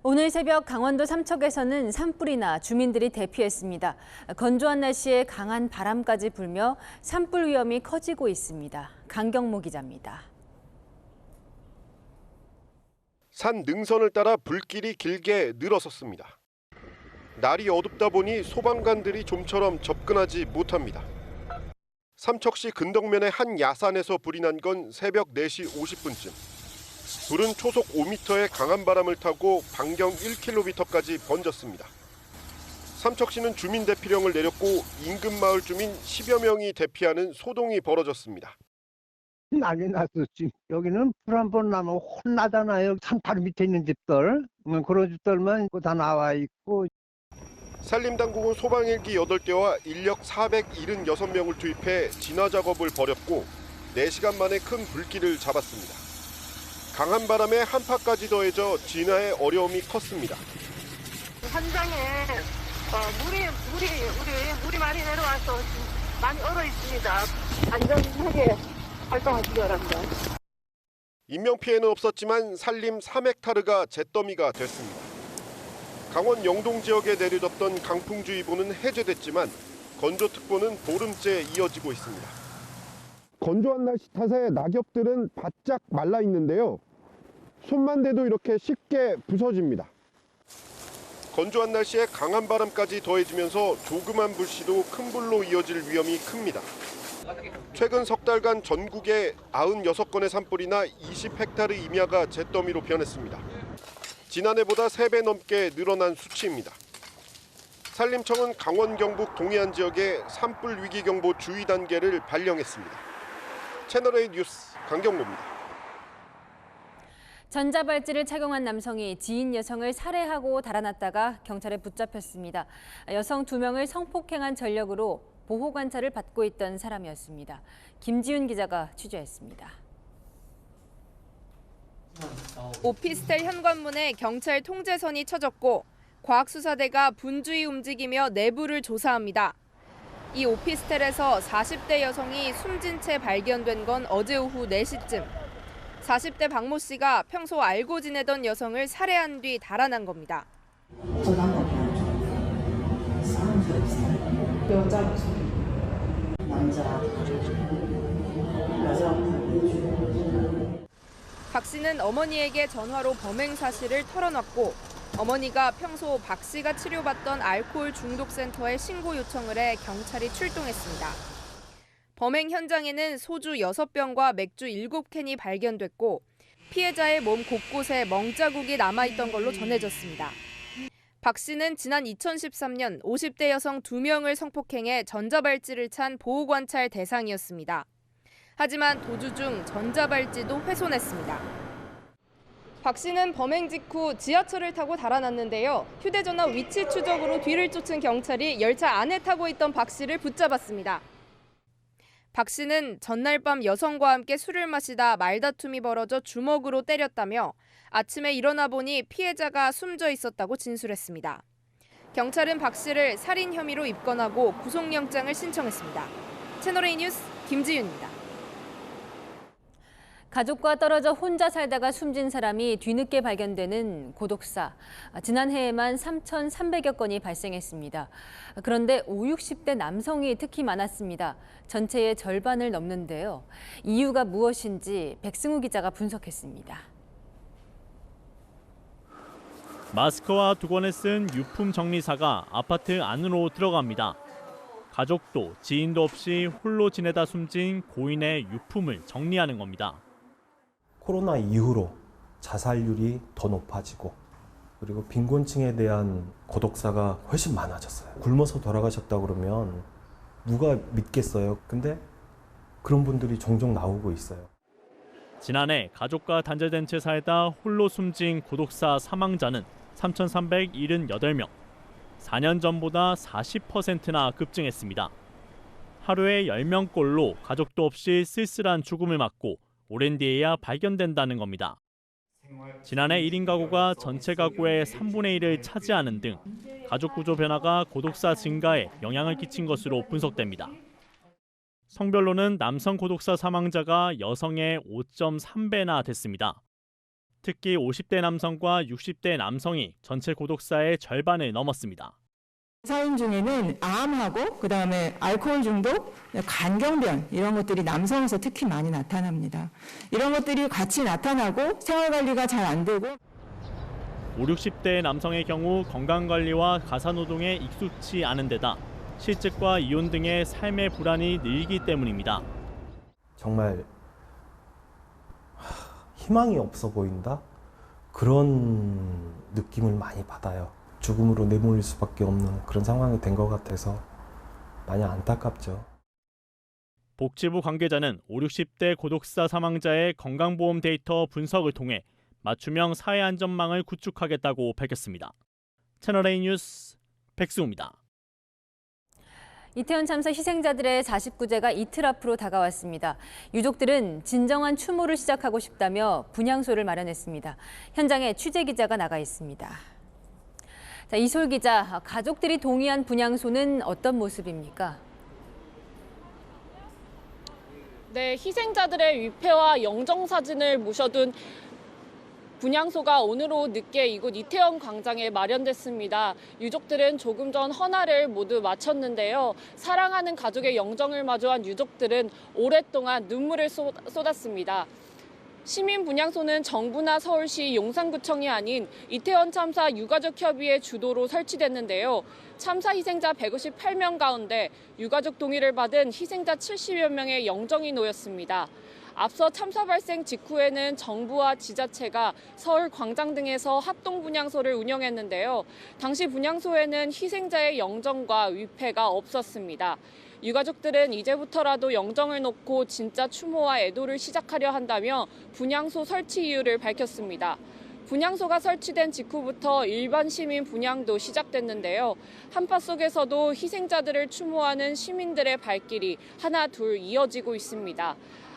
오늘 새벽 강원도 삼척에서는 산불이 나 주민들이 대피했습니다. 건조한 날씨에 강한 바람까지 불며 산불 위험이 커지고 있습니다. 강경모 기자입니다. 산 능선을 따라 불길이 길게 늘어섰습니다. 날이 어둡다 보니 소방관들이 좀처럼 접근하지 못합니다. 삼척시 근덕면의 한 야산에서 불이 난 건 새벽 4시 50분쯤. 불은 초속 5m의 강한 바람을 타고 반경 1km까지 번졌습니다. 삼척시는 주민 대피령을 내렸고 인근 마을 주민 10여 명이 대피하는 소동이 벌어졌습니다. 난리 났었지. 여기는 불 한 번 나면 혼나잖아요. 산 바로 밑에 있는 집들. 그런 집들만 다 나와 있고. 산림당국은 소방 헬기 8대와 인력 476명을 투입해 진화 작업을 벌였고 4시간 만에 큰 불길을 잡았습니다. 강한 바람에 한파까지 더해져 진화에 어려움이 컸습니다. 현장에 물이 많이 내려와서 많이 얼어 있습니다. 안전하게 활동하시기 바랍니다. 인명피해는 없었지만 산림 3헥타르가 잿더미가 됐습니다. 강원 영동 지역에 내려졌던 강풍주의보는 해제됐지만 건조특보는 보름째 이어지고 있습니다. 건조한 날씨 탓에 낙엽들은 바짝 말라 있는데요. 손만 대도 이렇게 쉽게 부서집니다. 건조한 날씨에 강한 바람까지 더해지면서 조그만 불씨도 큰 불로 이어질 위험이 큽니다. 최근 석 달간 전국에 96건의 산불이 나 20헥타르 임야가 잿더미로 변했습니다. 지난해보다 3배 넘게 늘어난 수치입니다. 산림청은 강원 경북 동해안 지역에 산불 위기경보 주의 단계를 발령했습니다. 채널A 뉴스 강경모입니다. 전자발찌를 착용한 남성이 지인 여성을 살해하고 달아났다가 경찰에 붙잡혔습니다. 여성 2명을 성폭행한 전력으로 보호관찰을 받고 있던 사람이었습니다. 김지윤 기자가 취재했습니다. 오피스텔 현관문에 경찰 통제선이 쳐졌고 과학수사대가 분주히 움직이며 내부를 조사합니다. 이 오피스텔에서 40대 여성이 숨진 채 발견된 건 어제 오후 4시쯤. 40대 박모 씨가 평소 알고 지내던 여성을 살해한 뒤 달아난 겁니다. 여자 남자 박 씨는 어머니에게 전화로 범행 사실을 털어놨고 어머니가 평소 박 씨가 치료받던 알코올 중독센터에 신고 요청을 해 경찰이 출동했습니다. 범행 현장에는 소주 6병과 맥주 7캔이 발견됐고 피해자의 몸 곳곳에 멍자국이 남아있던 걸로 전해졌습니다. 박 씨는 지난 2013년 50대 여성 2명을 성폭행해 전자발찌를 찬 보호관찰 대상이었습니다. 하지만 도주 중 전자발찌도 훼손했습니다. 박 씨는 범행 직후 지하철을 타고 달아났는데요. 휴대전화 위치 추적으로 뒤를 쫓은 경찰이 열차 안에 타고 있던 박 씨를 붙잡았습니다. 박 씨는 전날 밤 여성과 함께 술을 마시다 말다툼이 벌어져 주먹으로 때렸다며 아침에 일어나 보니 피해자가 숨져 있었다고 진술했습니다. 경찰은 박 씨를 살인 혐의로 입건하고 구속영장을 신청했습니다. 채널A 뉴스 김지윤입니다. 가족과 떨어져 혼자 살다가 숨진 사람이 뒤늦게 발견되는 고독사. 지난해에만 3,300여 건이 발생했습니다. 그런데 50, 60대 남성이 특히 많았습니다. 전체의 절반을 넘는데요. 이유가 무엇인지 백승우 기자가 분석했습니다. 마스크와 두건에 쓴 유품 정리사가 아파트 안으로 들어갑니다. 가족도 지인도 없이 홀로 지내다 숨진 고인의 유품을 정리하는 겁니다. 코로나 이후로 자살률이 더 높아지고 그리고 빈곤층에 대한 고독사가 훨씬 많아졌어요. 굶어서 돌아가셨다 그러면 누가 믿겠어요? 근데 그런 분들이 종종 나오고 있어요. 지난해 가족과 단절된 채 살다 홀로 숨진 고독사 사망자는 3,378명, 4년 전보다 40%나 급증했습니다. 하루에 10명꼴로 가족도 없이 쓸쓸한 죽음을 맞고 오랜 뒤에야 발견된다는 겁니다. 지난해 1인 가구가 전체 가구의 3분의 1을 차지하는 등 가족 구조 변화가 고독사 증가에 영향을 끼친 것으로 분석됩니다. 성별로는 남성 고독사 사망자가 여성의 5.3배나 됐습니다. 특히 50대 남성과 60대 남성이 전체 고독사의 절반을 넘었습니다. 사인 중에는 암하고 그다음에 알코올 중독, 간경변 이런 것들이 남성에서 특히 많이 나타납니다. 이런 것들이 같이 나타나고 생활관리가 잘 안 되고 5, 60대 남성의 경우 건강관리와 가사노동에 익숙치 않은 데다 실직과 이혼 등의 삶의 불안이 늘기 때문입니다. 정말 희망이 없어 보인다? 그런 느낌을 많이 받아요. 죽음으로 내몰릴 수밖에 없는 그런 상황이 된 것 같아서 많이 안타깝죠. 복지부 관계자는 5, 60대 고독사 사망자의 건강보험 데이터 분석을 통해 맞춤형 사회안전망을 구축하겠다고 밝혔습니다. 채널A 뉴스 백수호입니다. 이태원 참사 희생자들의 49제가 이틀 앞으로 다가왔습니다. 유족들은 진정한 추모를 시작하고 싶다며 분향소를 마련했습니다. 현장에 취재 기자가 나가 있습니다. 자, 이솔 기자, 가족들이 동의한 분향소는 어떤 모습입니까? 네, 희생자들의 위패와 영정사진을 모셔둔 분향소가 오늘 오후 늦게 이곳 이태원 광장에 마련됐습니다. 유족들은 조금 전 헌화를 모두 마쳤는데요. 사랑하는 가족의 영정을 마주한 유족들은 오랫동안 눈물을 쏟았습니다. 시민 분향소는 정부나 서울시 용산구청이 아닌 이태원 참사 유가족협의회 주도로 설치됐는데요. 참사 희생자 158명 가운데 유가족 동의를 받은 희생자 70여 명의 영정이 놓였습니다. 앞서 참사 발생 직후에는 정부와 지자체가 서울 광장 등에서 합동 분향소를 운영했는데요. 당시 분향소에는 희생자의 영정과 위패가 없었습니다. 유가족들은 이제부터라도 영정을 놓고 진짜 추모와 애도를 시작하려 한다며 분향소 설치 이유를 밝혔습니다. 분향소가 설치된 직후부터 일반 시민 분향도 시작됐는데요. 한파 속에서도 희생자들을 추모하는 시민들의 발길이 하나 둘 이어지고 있습니다.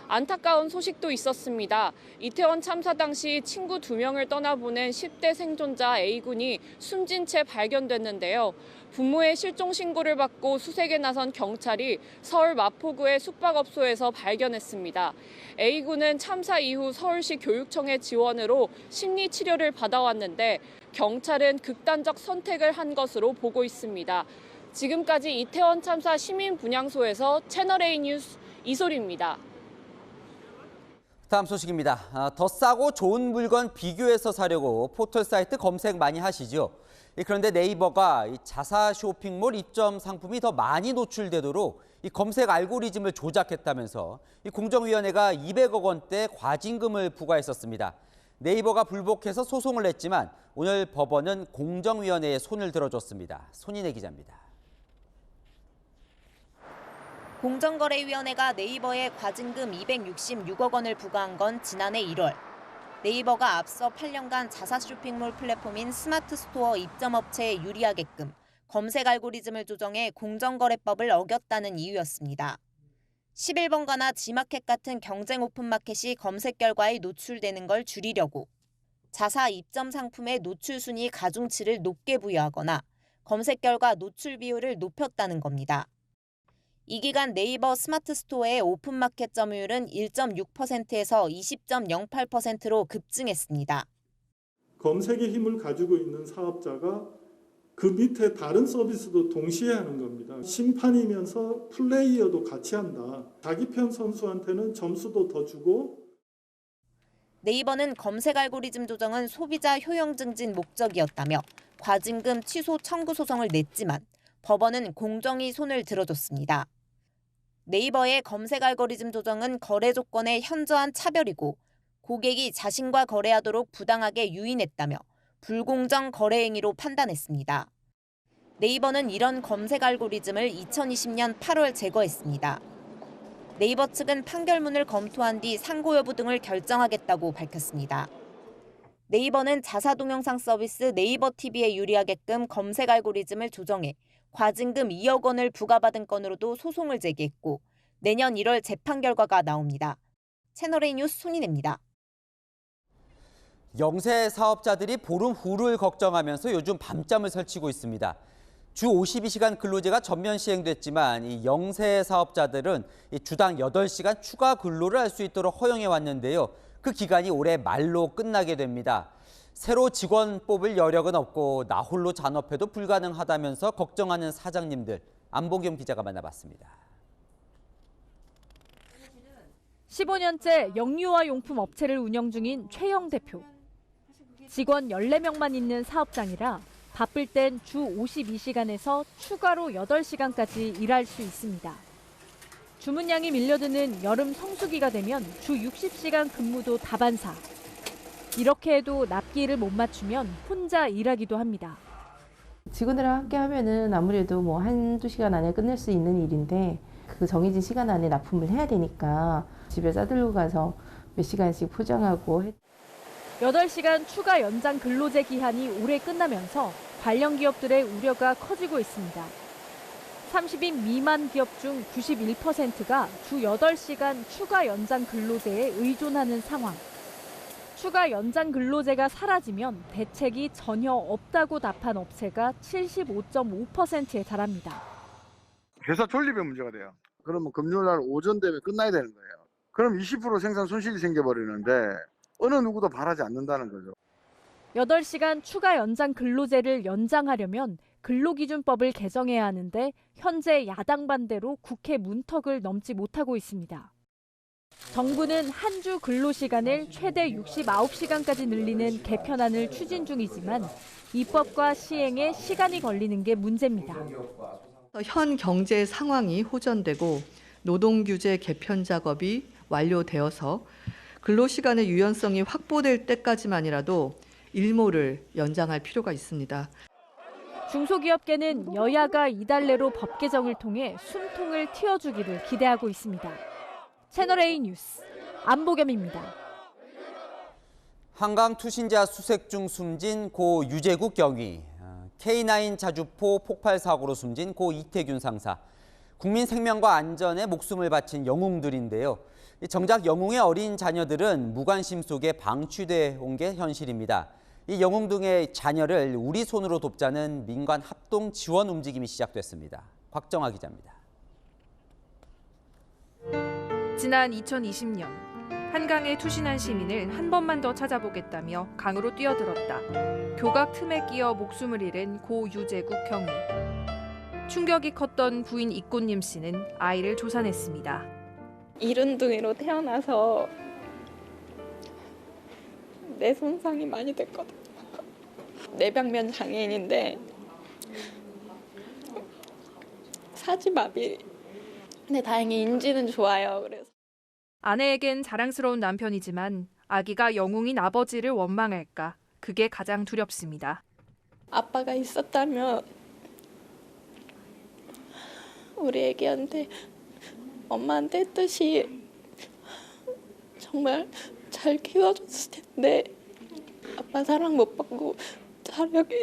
안타까운 소식도 있었습니다. 이태원 참사 당시 친구 2명을 떠나보낸 10대 생존자 A군이 숨진 채 발견됐는데요. 부모의 실종 신고를 받고 수색에 나선 경찰이 서울 마포구의 숙박업소에서 발견했습니다. A군은 참사 이후 서울시 교육청의 지원으로 심리 치료를 받아왔는데 경찰은 극단적 선택을 한 것으로 보고 있습니다. 지금까지 이태원 참사 시민 분향소에서 채널A 뉴스 이솔입니다. 다음 소식입니다. 더 싸고 좋은 물건 비교해서 사려고 포털 사이트 검색 많이 하시죠? 그런데 네이버가 자사 쇼핑몰 입점 상품이 더 많이 노출되도록 이 검색 알고리즘을 조작했다면서 이 공정위원회가 200억 원대 과징금을 부과했었습니다. 네이버가 불복해서 소송을 냈지만 오늘 법원은 공정위원회에 손을 들어줬습니다. 손인혜 기자입니다. 공정거래위원회가 네이버에 과징금 266억 원을 부과한 건 지난해 1월. 네이버가 앞서 8년간 자사 쇼핑몰 플랫폼인 스마트스토어 입점업체에 유리하게끔 검색 알고리즘을 조정해 공정거래법을 어겼다는 이유였습니다. 11번가나 지마켓 같은 경쟁 오픈마켓이 검색 결과에 노출되는 걸 줄이려고 자사 입점 상품의 노출 순위 가중치를 높게 부여하거나 검색 결과 노출 비율을 높였다는 겁니다. 이 기간 네이버 스마트 스토어의 오픈마켓 점유율은 1.6%에서 20.08%로 급증했습니다. 검색의 힘을 가지고 있는 사업자가 그 밑에 다른 서비스도 동시에 하는 겁니다. 심판이면서 플레이어도 같이 한다. 자기 편 선수한테는 점수도 더 주고. 네이버는 검색 알고리즘 조정은 소비자 효용 증진 목적이었다며 과징금 취소 청구 소송을 냈지만 법원은 공정위 손을 들어줬습니다. 네이버의 검색 알고리즘 조정은 거래 조건의 현저한 차별이고 고객이 자신과 거래하도록 부당하게 유인했다며 불공정 거래 행위로 판단했습니다. 네이버는 이런 검색 알고리즘을 2020년 8월 제거했습니다. 네이버 측은 판결문을 검토한 뒤 상고 여부 등을 결정하겠다고 밝혔습니다. 네이버는 자사 동영상 서비스 네이버 TV에 유리하게끔 검색 알고리즘을 조정해 과징금 2억 원을 부과받은 건으로도 소송을 제기했고 내년 1월 재판 결과가 나옵니다. 채널A 뉴스 손인혜입니다. 영세 사업자들이 보름 후를 걱정하면서 요즘 밤잠을 설치고 있습니다. 주 52시간 근로제가 전면 시행됐지만 이 영세 사업자들은 주당 8시간 추가 근로를 할 수 있도록 허용해 왔는데요. 그 기간이 올해 말로 끝나게 됩니다. 새로 직원 뽑을 여력은 없고 나홀로 잔업해도 불가능하다면서 걱정하는 사장님들, 안보겸 기자가 만나봤습니다. 15년째 영유아 용품 업체를 운영 중인 최영 대표. 직원 14명만 있는 사업장이라 바쁠 땐 주 52시간에서 추가로 8시간까지 일할 수 있습니다. 주문량이 밀려드는 여름 성수기가 되면 주 60시간 근무도 다반사. 이렇게 해도 납기를 못 맞추면 혼자 일하기도 합니다. 직원들랑 함께 하면은 아무래도 뭐 한두 시간 안에 끝낼 수 있는 일인데 그 정해진 시간 안에 납품을 해야 되니까 집에 싸들고 가서 몇 시간씩 포장하고 8시간 추가 연장 근로제 기한이 올해 끝나면서 관련 기업들의 우려가 커지고 있습니다. 30인 미만 기업 중 91%가 주 8시간 추가 연장 근로제에 의존하는 상황. 추가 연장 근로제가 사라지면 대책이 전혀 없다고 답한 업체가 75.5%에 달합니다. 회사 존립의 문제가 돼요. 그러면 금요일날 오전 되면 끝나야 되는 거예요. 그럼 20% 생산 손실이 생겨버리는데 어느 누구도 바라지 않는다는 거죠. 8시간 추가 연장 근로제를 연장하려면 근로기준법을 개정해야 하는데 현재 야당 반대로 국회 문턱을 넘지 못하고 있습니다. 정부는 한 주 근로시간을 최대 69시간까지 늘리는 개편안을 추진 중이지만 입법과 시행에 시간이 걸리는 게 문제입니다. 현 경제 상황이 호전되고 노동규제 개편 작업이 완료되어서 근로시간의 유연성이 확보될 때까지만이라도 일모를 연장할 필요가 있습니다. 중소기업계는 여야가 이달 내로 법 개정을 통해 숨통을 틔워주기를 기대하고 있습니다. 채널A 뉴스 안보겸입니다. 한강 투신자 수색 중 숨진 고 유재국 경위, K9 자주포 폭발 사고로 숨진 고 이태균 상사, 국민 생명과 안전에 목숨을 바친 영웅들인데요. 정작 영웅의 어린 자녀들은 무관심 속에 방치돼 온 게 현실입니다. 이 영웅 등의 자녀를 우리 손으로 돕자는 민관 합동 지원 움직임이 시작됐습니다. 곽정아 기자입니다. 지난 2020년 한강에 투신한 시민을 한 번만 더 찾아보겠다며 강으로 뛰어들었다. 교각 틈에 끼어 목숨을 잃은 고 유재국 경위. 충격이 컸던 부인 이꽃님 씨는 아이를 조산했습니다. 이른둥이로 태어나서 내 손상이 많이 됐거든. 내병면 장애인인데 사지마비. 근데 다행히 인지는 좋아요. 그래서 아내에겐 자랑스러운 남편이지만 아기가 영웅인 아버지를 원망할까 그게 가장 두렵습니다. 아빠가 있었다면 우리 애기한테 엄마한테 했듯이 정말 잘 키워줬을 텐데 아빠 사랑 못 받고 자력이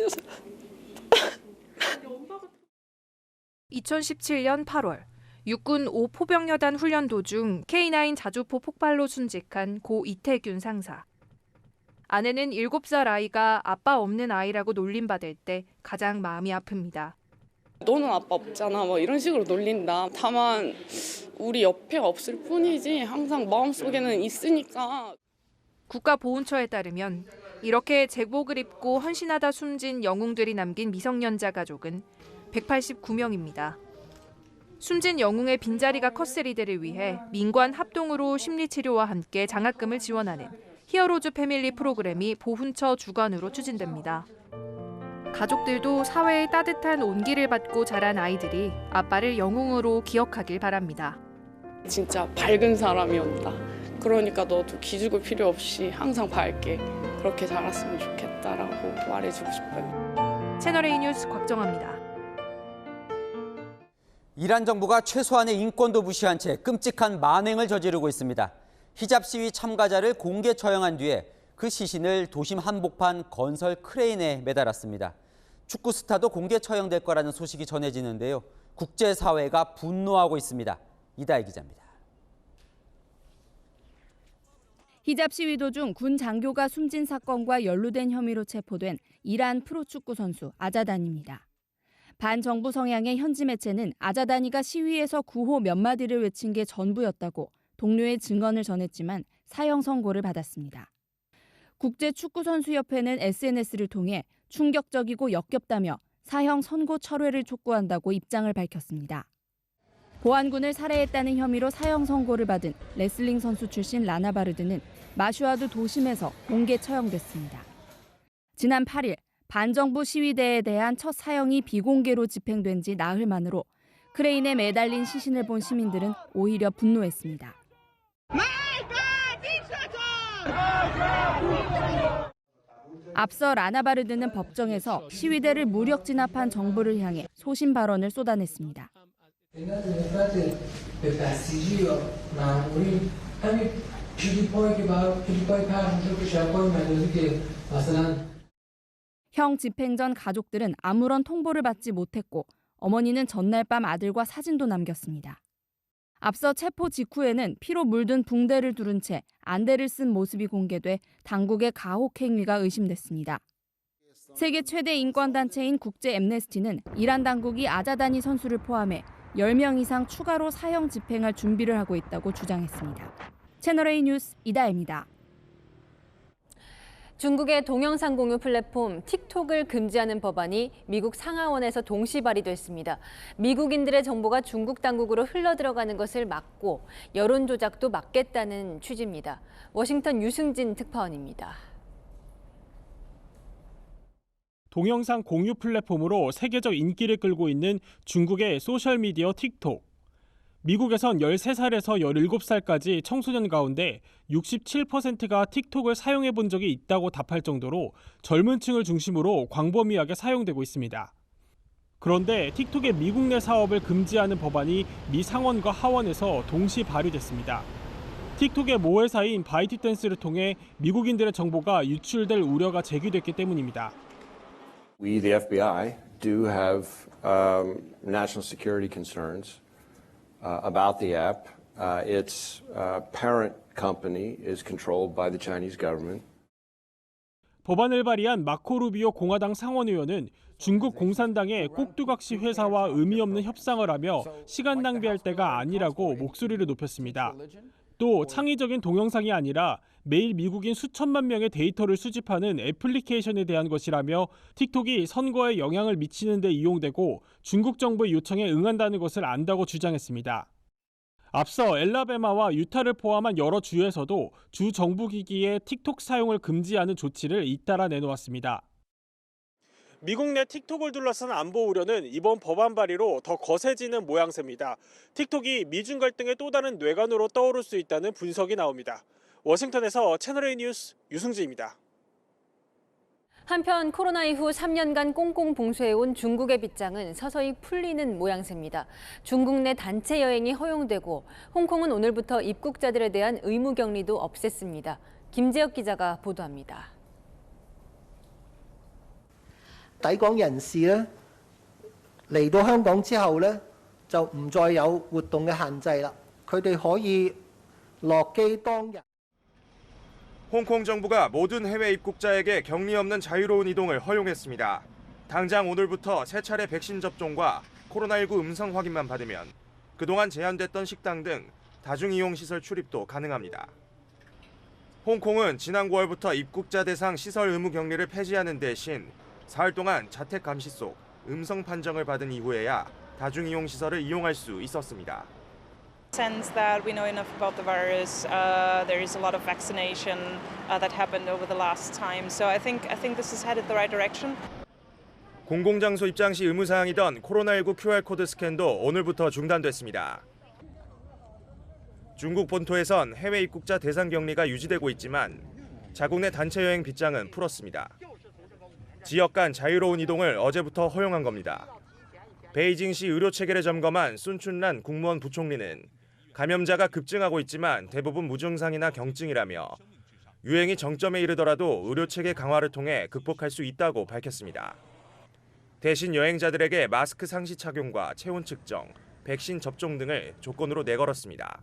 2017년 8월 육군 5포병여단 훈련 도중 K9 자주포 폭발로 순직한 고 이태균 상사. 아내는 7살 아이가 아빠 없는 아이라고 놀림받을 때 가장 마음이 아픕니다. 너는 아빠 없잖아 뭐 이런 식으로 놀린다. 다만 우리 옆에 없을 뿐이지 항상 마음속에는 있으니까. 국가보훈처에 따르면 이렇게 제복을 입고 헌신하다 숨진 영웅들이 남긴 미성년자 가족은 189명입니다. 숨진 영웅의 빈자리가 컸을 이들을 위해 민관 합동으로 심리치료와 함께 장학금을 지원하는 히어로즈 패밀리 프로그램이 보훈처 주관으로 추진됩니다. 가족들도 사회의 따뜻한 온기를 받고 자란 아이들이 아빠를 영웅으로 기억하길 바랍니다. 진짜 밝은 사람이었다. 그러니까 너도 기죽을 필요 없이 항상 밝게 그렇게 자랐으면 좋겠다라고 말해주고 싶어요. 채널A 뉴스 곽정아입니다. 이란 정부가 최소한의 인권도 무시한 채 끔찍한 만행을 저지르고 있습니다. 히잡 시위 참가자를 공개 처형한 뒤에 그 시신을 도심 한복판 건설 크레인에 매달았습니다. 축구 스타도 공개 처형될 거라는 소식이 전해지는데요. 국제사회가 분노하고 있습니다. 이다혜 기자입니다. 히잡 시위 도중 군 장교가 숨진 사건과 연루된 혐의로 체포된 이란 프로축구 선수 아자단입니다. 반정부 성향의 현지 매체는 아자다니가 시위에서 구호 몇 마디를 외친 게 전부였다고 동료의 증언을 전했지만 사형 선고를 받았습니다. 국제축구선수협회는 SNS를 통해 충격적이고 역겹다며 사형 선고 철회를 촉구한다고 입장을 밝혔습니다. 보안군을 살해했다는 혐의로 사형 선고를 받은 레슬링 선수 출신 라나 바르드는 마슈아드 도심에서 공개 처형됐습니다. 지난 8일 반정부 시위대에 대한 첫 사형이 비공개로 집행된 지 나흘 만으로 크레인에 매달린 시신을 본 시민들은 오히려 분노했습니다. 앞서 라나 바르드는 법정에서 시위대를 무력 진압한 정부를 향해 소신 발언을 쏟아냈습니다. 형 집행 전 가족들은 아무런 통보를 받지 못했고 어머니는 전날 밤 아들과 사진도 남겼습니다. 앞서 체포 직후에는 피로 물든 붕대를 두른 채 안대를 쓴 모습이 공개돼 당국의 가혹 행위가 의심됐습니다. 세계 최대 인권단체인 국제 앰네스티는 이란 당국이 아자다니 선수를 포함해 10명 이상 추가로 사형 집행할 준비를 하고 있다고 주장했습니다. 채널A 뉴스 이다혜입니다. 중국의 동영상 공유 플랫폼 틱톡을 금지하는 법안이 미국 상하원에서 동시 발의됐습니다. 미국인들의 정보가 중국 당국으로 흘러들어가는 것을 막고 여론 조작도 막겠다는 취지입니다. 워싱턴 유승진 특파원입니다. 동영상 공유 플랫폼으로 세계적 인기를 끌고 있는 중국의 소셜미디어 틱톡. 미국에선 13살에서 17살까지 청소년 가운데 67%가 틱톡을 사용해 본 적이 있다고 답할 정도로 젊은 층을 중심으로 광범위하게 사용되고 있습니다. 그런데 틱톡의 미국 내 사업을 금지하는 법안이 미 상원과 하원에서 동시 발의됐습니다. 틱톡의 모 회사인 바이트댄스를 통해 미국인들의 정보가 유출될 우려가 제기됐기 때문입니다. We, the FBI, do have national security concerns about the app. Its parent company is controlled by the Chinese government. 법안을 발의한 마코 루비오 공화당 상원의원은 중국 공산당의 꼭두각시 회사와 의미 없는 협상을 하며 시간 낭비할 때가 아니라고 목소리를 높였습니다. 또 창의적인 동영상이 아니라 매일 미국인 수천만 명의 데이터를 수집하는 애플리케이션에 대한 것이라며 틱톡이 선거에 영향을 미치는 데 이용되고 중국 정부의 요청에 응한다는 것을 안다고 주장했습니다. 앞서 엘라베마와 유타를 포함한 여러 주에서도 주 정부 기기의 틱톡 사용을 금지하는 조치를 잇따라 내놓았습니다. 미국 내 틱톡을 둘러싼 안보 우려는 이번 법안 발의로 더 거세지는 모양새입니다. 틱톡이 미중 갈등의 또 다른 뇌관으로 떠오를 수 있다는 분석이 나옵니다. 워싱턴에서 채널A 뉴스 유승주입니다. 한편 코로나 이후 3년간 꽁꽁 봉쇄해온 중국의 빗장은 서서히 풀리는 모양새입니다. 중국 내 단체 여행이 허용되고 홍콩은 오늘부터 입국자들에 대한 의무 격리도 없앴습니다. 김재혁 기자가 보도합니다. 抵港人士咧嚟到香港之後咧，就唔再有活動嘅限制啦。佢哋可以落機當日。 홍콩 정부가 모든 해외 입국자에게 격리 없는 자유로운 이동을 허용했습니다. 당장 오늘부터 세 차례 백신 접종과 코로나19 음성 확인만 받으면 그동안 제한됐던 식당 등 다중이용시설 출입도 가능합니다. 홍콩은 지난 9월부터 입국자 대상 시설 의무 격리를 폐지하는 대신 사흘 동안 자택 감시 속 음성 판정을 받은 이후에야 다중이용시설을 이용할 수 있었습니다. Sense that we know enough about the virus. There is a lot of vaccination that happened over the last time. So I think this is headed the right direction. 공공장소 입장 시 의무사항이던 코로나19 QR코드 스캔도 오늘부터 중단됐습니다. 중국 본토에선 해외 입국자 대상 격리가 유지되고 있지만 자국 내 단체 여행 빗장은 풀었습니다. 지역 간 자유로운 이동을 어제부터 허용한 겁니다. 베이징시 의료체계를 점검한 순춘란 국무원 부총리는 감염자가 급증하고 있지만 대부분 무증상이나 경증이라며 유행이 정점에 이르더라도 의료체계 강화를 통해 극복할 수 있다고 밝혔습니다. 대신 여행자들에게 마스크 상시 착용과 체온 측정, 백신 접종 등을 조건으로 내걸었습니다.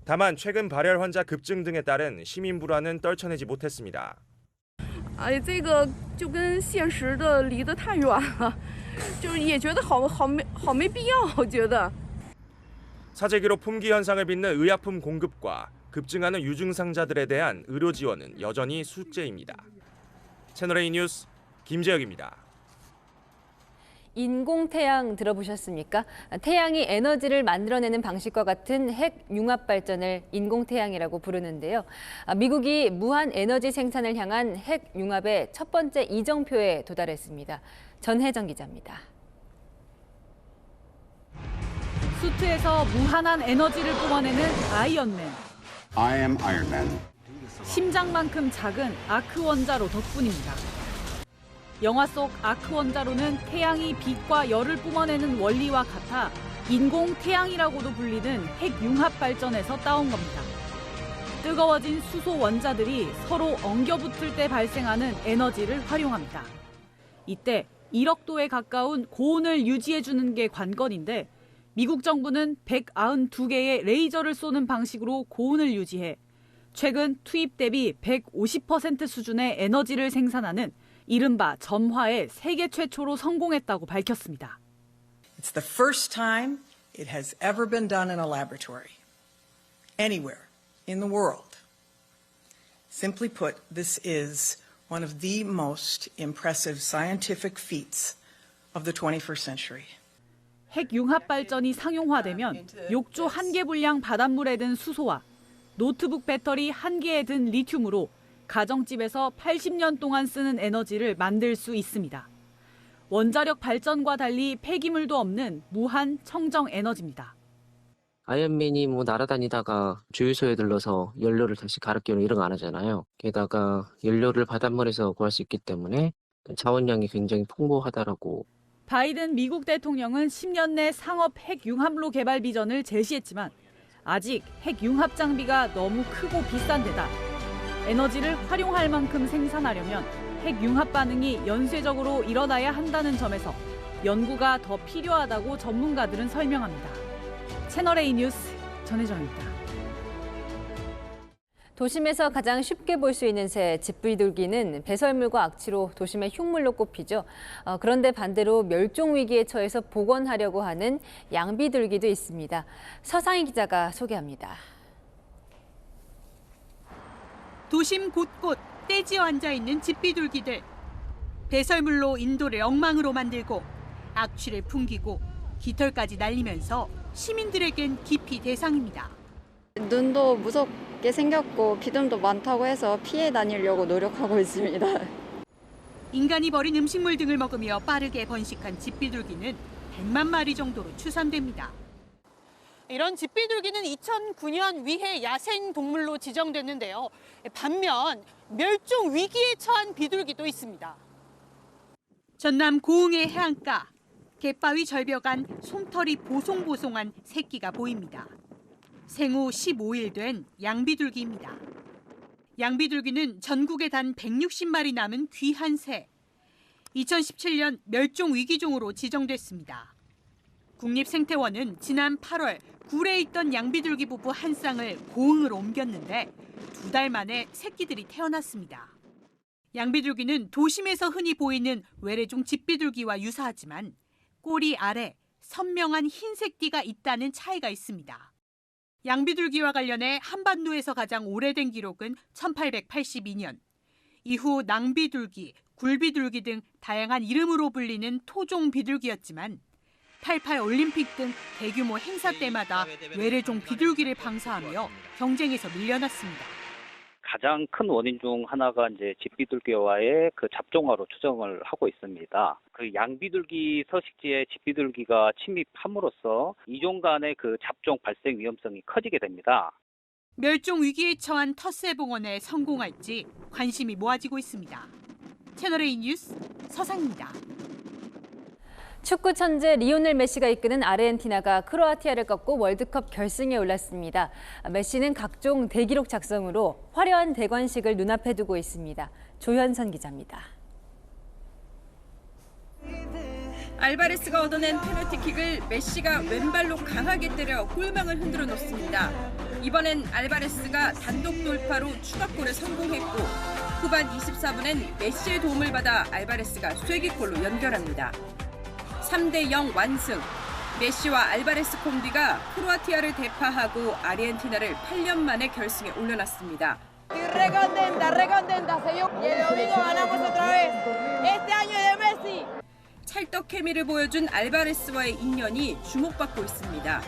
다만 최근 발열 환자 급증 등에 따른 시민 불안은 떨쳐내지 못했습니다. 这个就跟现实的离得太远了，就是也觉得好没必要，我觉得。 사재기로 품귀 현상을 빚는 의약품 공급과 급증하는 유증상자들에 대한 의료 지원은 여전히 숙제입니다. 채널A 뉴스 김재혁입니다. 인공태양 들어보셨습니까? 태양이 에너지를 만들어내는 방식과 같은 핵 융합 발전을 인공태양이라고 부르는데요. 미국이 무한 에너지 생산을 향한 핵 융합의 첫 번째 이정표에 도달했습니다. 전혜정 기자입니다. 수트에서 무한한 에너지를 뿜어내는 아이언맨. I am Iron Man. 심장만큼 작은 아크 원자로 덕분입니다. 영화 속 아크 원자로는 태양이 빛과 열을 뿜어내는 원리와 같아 인공 태양이라고도 불리는 핵 융합 발전에서 따온 겁니다. 뜨거워진 수소 원자들이 서로 엉겨붙을 때 발생하는 에너지를 활용합니다. 이때 1억 도에 가까운 고온을 유지해주는 게 관건인데 미국 정부는 192개의 레이저를 쏘는 방식으로 고온을 유지해 최근 투입 대비 150% 수준의 에너지를 생산하는 이른바 점화에 세계 최초로 성공했다고 밝혔습니다. It's the first time it has ever been done in a laboratory, anywhere in the world. Simply put, this is one of the most impressive scientific feats of the 21st century. 핵 융합 발전이 상용화되면 욕조 1개 분량 바닷물에 든 수소와 노트북 배터리 1개에 든 리튬으로 가정집에서 80년 동안 쓰는 에너지를 만들 수 있습니다. 원자력 발전과 달리 폐기물도 없는 무한 청정 에너지입니다. 아이언맨이 날아다니다가 주유소에 들러서 연료를 다시 갈아 끼우는 이런 거 안 하잖아요. 게다가 연료를 바닷물에서 구할 수 있기 때문에 자원량이 굉장히 풍부하다라고. 바이든 미국 대통령은 10년 내 상업 핵 융합로 개발 비전을 제시했지만 아직 핵 융합 장비가 너무 크고 비싼 데다 에너지를 활용할 만큼 생산하려면 핵 융합 반응이 연쇄적으로 일어나야 한다는 점에서 연구가 더 필요하다고 전문가들은 설명합니다. 채널A 뉴스 전혜정입니다. 도심에서 가장 쉽게 볼 수 있는 새 집비둘기는 배설물과 악취로 도심의 흉물로 꼽히죠. 그런데 반대로 멸종 위기에 처해서 복원하려고 하는 양비둘기도 있습니다. 서상희 기자가 소개합니다. 도심 곳곳 떼지어 앉아있는 집비둘기들. 배설물로 인도를 엉망으로 만들고 악취를 풍기고 깃털까지 날리면서 시민들에겐 기피 대상입니다. 눈도 무섭게 생겼고 비듬도 많다고 해서 피해 다니려고 노력하고 있습니다. 인간이 버린 음식물 등을 먹으며 빠르게 번식한 집비둘기는 100만 마리 정도로 추산됩니다. 이런 집비둘기는 2009년 위해 야생동물로 지정됐는데요. 반면 멸종 위기에 처한 비둘기도 있습니다. 전남 고흥의 해안가, 갯바위 절벽 안 솜털이 보송보송한 새끼가 보입니다. 생후 15일 된 양비둘기입니다. 양비둘기는 전국에 단 160마리 남은 귀한 새. 2017년 멸종 위기종으로 지정됐습니다. 국립생태원은 지난 8월 굴에 있던 양비둘기 부부 한 쌍을 고흥으로 옮겼는데 2달 만에 새끼들이 태어났습니다. 양비둘기는 도심에서 흔히 보이는 외래종 집비둘기와 유사하지만 꼬리 아래 선명한 흰색 띠가 있다는 차이가 있습니다. 양비둘기와 관련해 한반도에서 가장 오래된 기록은 1882년. 이후 낭비둘기, 굴비둘기 등 다양한 이름으로 불리는 토종 비둘기였지만 88 올림픽 등 대규모 행사 때마다 외래종 비둘기를 방사하며 경쟁에서 밀려났습니다. 가장 큰 원인 중 하나가 이제 집비둘기와의 그 잡종화로 추정을 하고 있습니다. 그 양비둘기 서식지에 집비둘기가 침입함으로써 이종 간의 그 잡종 발생 위험성이 커지게 됩니다. 멸종 위기에 처한 텃새봉원에 성공할지 관심이 모아지고 있습니다. 채널A 뉴스 서상입니다. 축구 천재 리오넬 메시가 이끄는 아르헨티나가 크로아티아를 꺾고 월드컵 결승에 올랐습니다. 메시는 각종 대기록 작성으로 화려한 대관식을 눈앞에 두고 있습니다. 조현선 기자입니다. 알바레스가 얻어낸 페널티킥을 메시가 왼발로 강하게 때려 골망을 흔들어 놓습니다. 이번엔 알바레스가 단독 돌파로 추가골을 성공했고 후반 24분엔 메시의 도움을 받아 알바레스가 쐐기골로 연결합니다. 3대0 완승. 메시와 알바레스 콤비가 크로아티아를 대파하고 아르헨티나를 8년 만에 결승에 올려놨습니다. 찰떡 케미를 보여준 알바레스와의 인연이 주목받고 있습니다.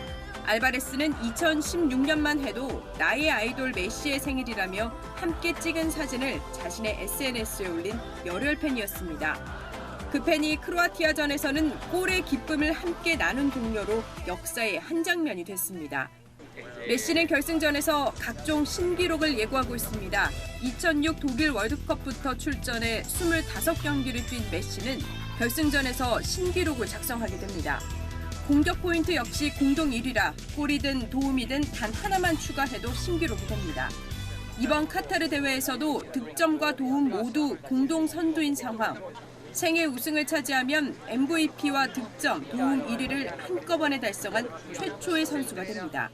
알바레스는 2016년만 해도 나의 아이돌 메시의 생일이라며 함께 찍은 사진을 자신의 SNS에 올린 열혈 팬이었습니다. 그 팬이 크로아티아전에서는 골의 기쁨을 함께 나눈 동료로 역사의 한 장면이 됐습니다. 메시는 결승전에서 각종 신기록을 예고하고 있습니다. 2006 독일 월드컵부터 출전해 25경기를 뛴 메시는 결승전에서 신기록을 작성하게 됩니다. 공격 포인트 역시 공동 1위라 골이든 도움이든 단 하나만 추가해도 신기록이 됩니다. 이번 카타르 대회에서도 득점과 도움 모두 공동 선두인 상황. 생애 우승을 차지하면 MVP와 득점, 도움 1위를 한꺼번에 달성한 최초의 선수가 됩니다.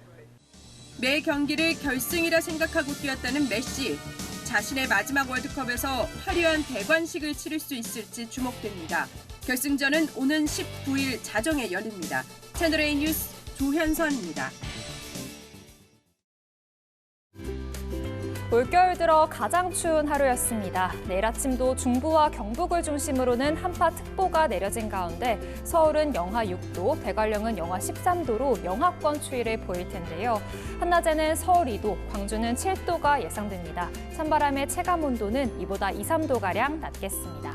매 경기를 결승이라 생각하고 뛰었다는 메시. 자신의 마지막 월드컵에서 화려한 대관식을 치를 수 있을지 주목됩니다. 결승전은 오는 19일 자정에 열립니다. 채널A 뉴스 조현선입니다. 올겨울 들어 가장 추운 하루였습니다. 내일 아침도 중부와 경북을 중심으로는 한파특보가 내려진 가운데 서울은 영하 6도, 대관령은 영하 13도로 영하권 추위를 보일 텐데요. 한낮에는 서울 2도, 광주는 7도가 예상됩니다. 찬바람의 체감온도는 이보다 2, 3도가량 낮겠습니다.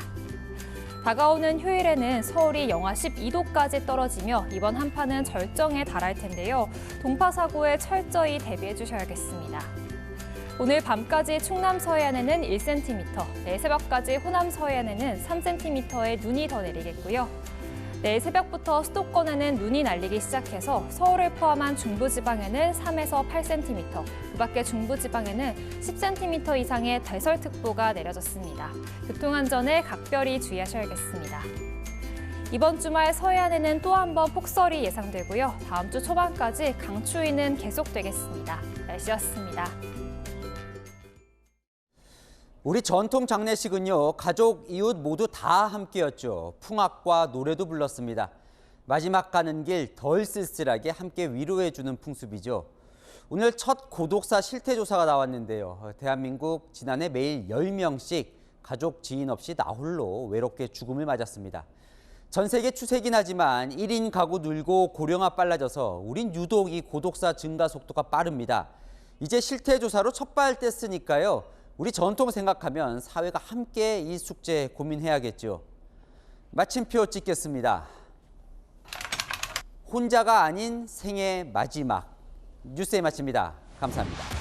다가오는 휴일에는 서울이 영하 12도까지 떨어지며 이번 한파는 절정에 달할 텐데요. 동파 사고에 철저히 대비해 주셔야겠습니다. 오늘 밤까지 충남 서해안에는 1cm, 내일 새벽까지 호남 서해안에는 3cm의 눈이 더 내리겠고요. 내일 새벽부터 수도권에는 눈이 날리기 시작해서 서울을 포함한 중부지방에는 3에서 8cm, 그 밖에 중부지방에는 10cm 이상의 대설특보가 내려졌습니다. 교통안전에 각별히 주의하셔야겠습니다. 이번 주말 서해안에는 또 한 번 폭설이 예상되고요. 다음 주 초반까지 강추위는 계속되겠습니다. 날씨였습니다. 우리 전통 장례식은요, 가족, 이웃 모두 다 함께였죠. 풍악과 노래도 불렀습니다. 마지막 가는 길 덜 쓸쓸하게 함께 위로해주는 풍습이죠. 오늘 첫 고독사 실태조사가 나왔는데요. 대한민국 지난해 매일 10명씩 가족, 지인 없이 나홀로 외롭게 죽음을 맞았습니다. 전 세계 추세긴 하지만 1인 가구 늘고 고령화 빨라져서 우린 유독 이 고독사 증가 속도가 빠릅니다. 이제 실태조사로 첫 발 뗐으니까요. 우리 전통 생각하면 사회가 함께 이 숙제 고민해야겠죠. 마침표 찍겠습니다. 혼자가 아닌 생애 마지막. 뉴스에 마칩니다. 감사합니다.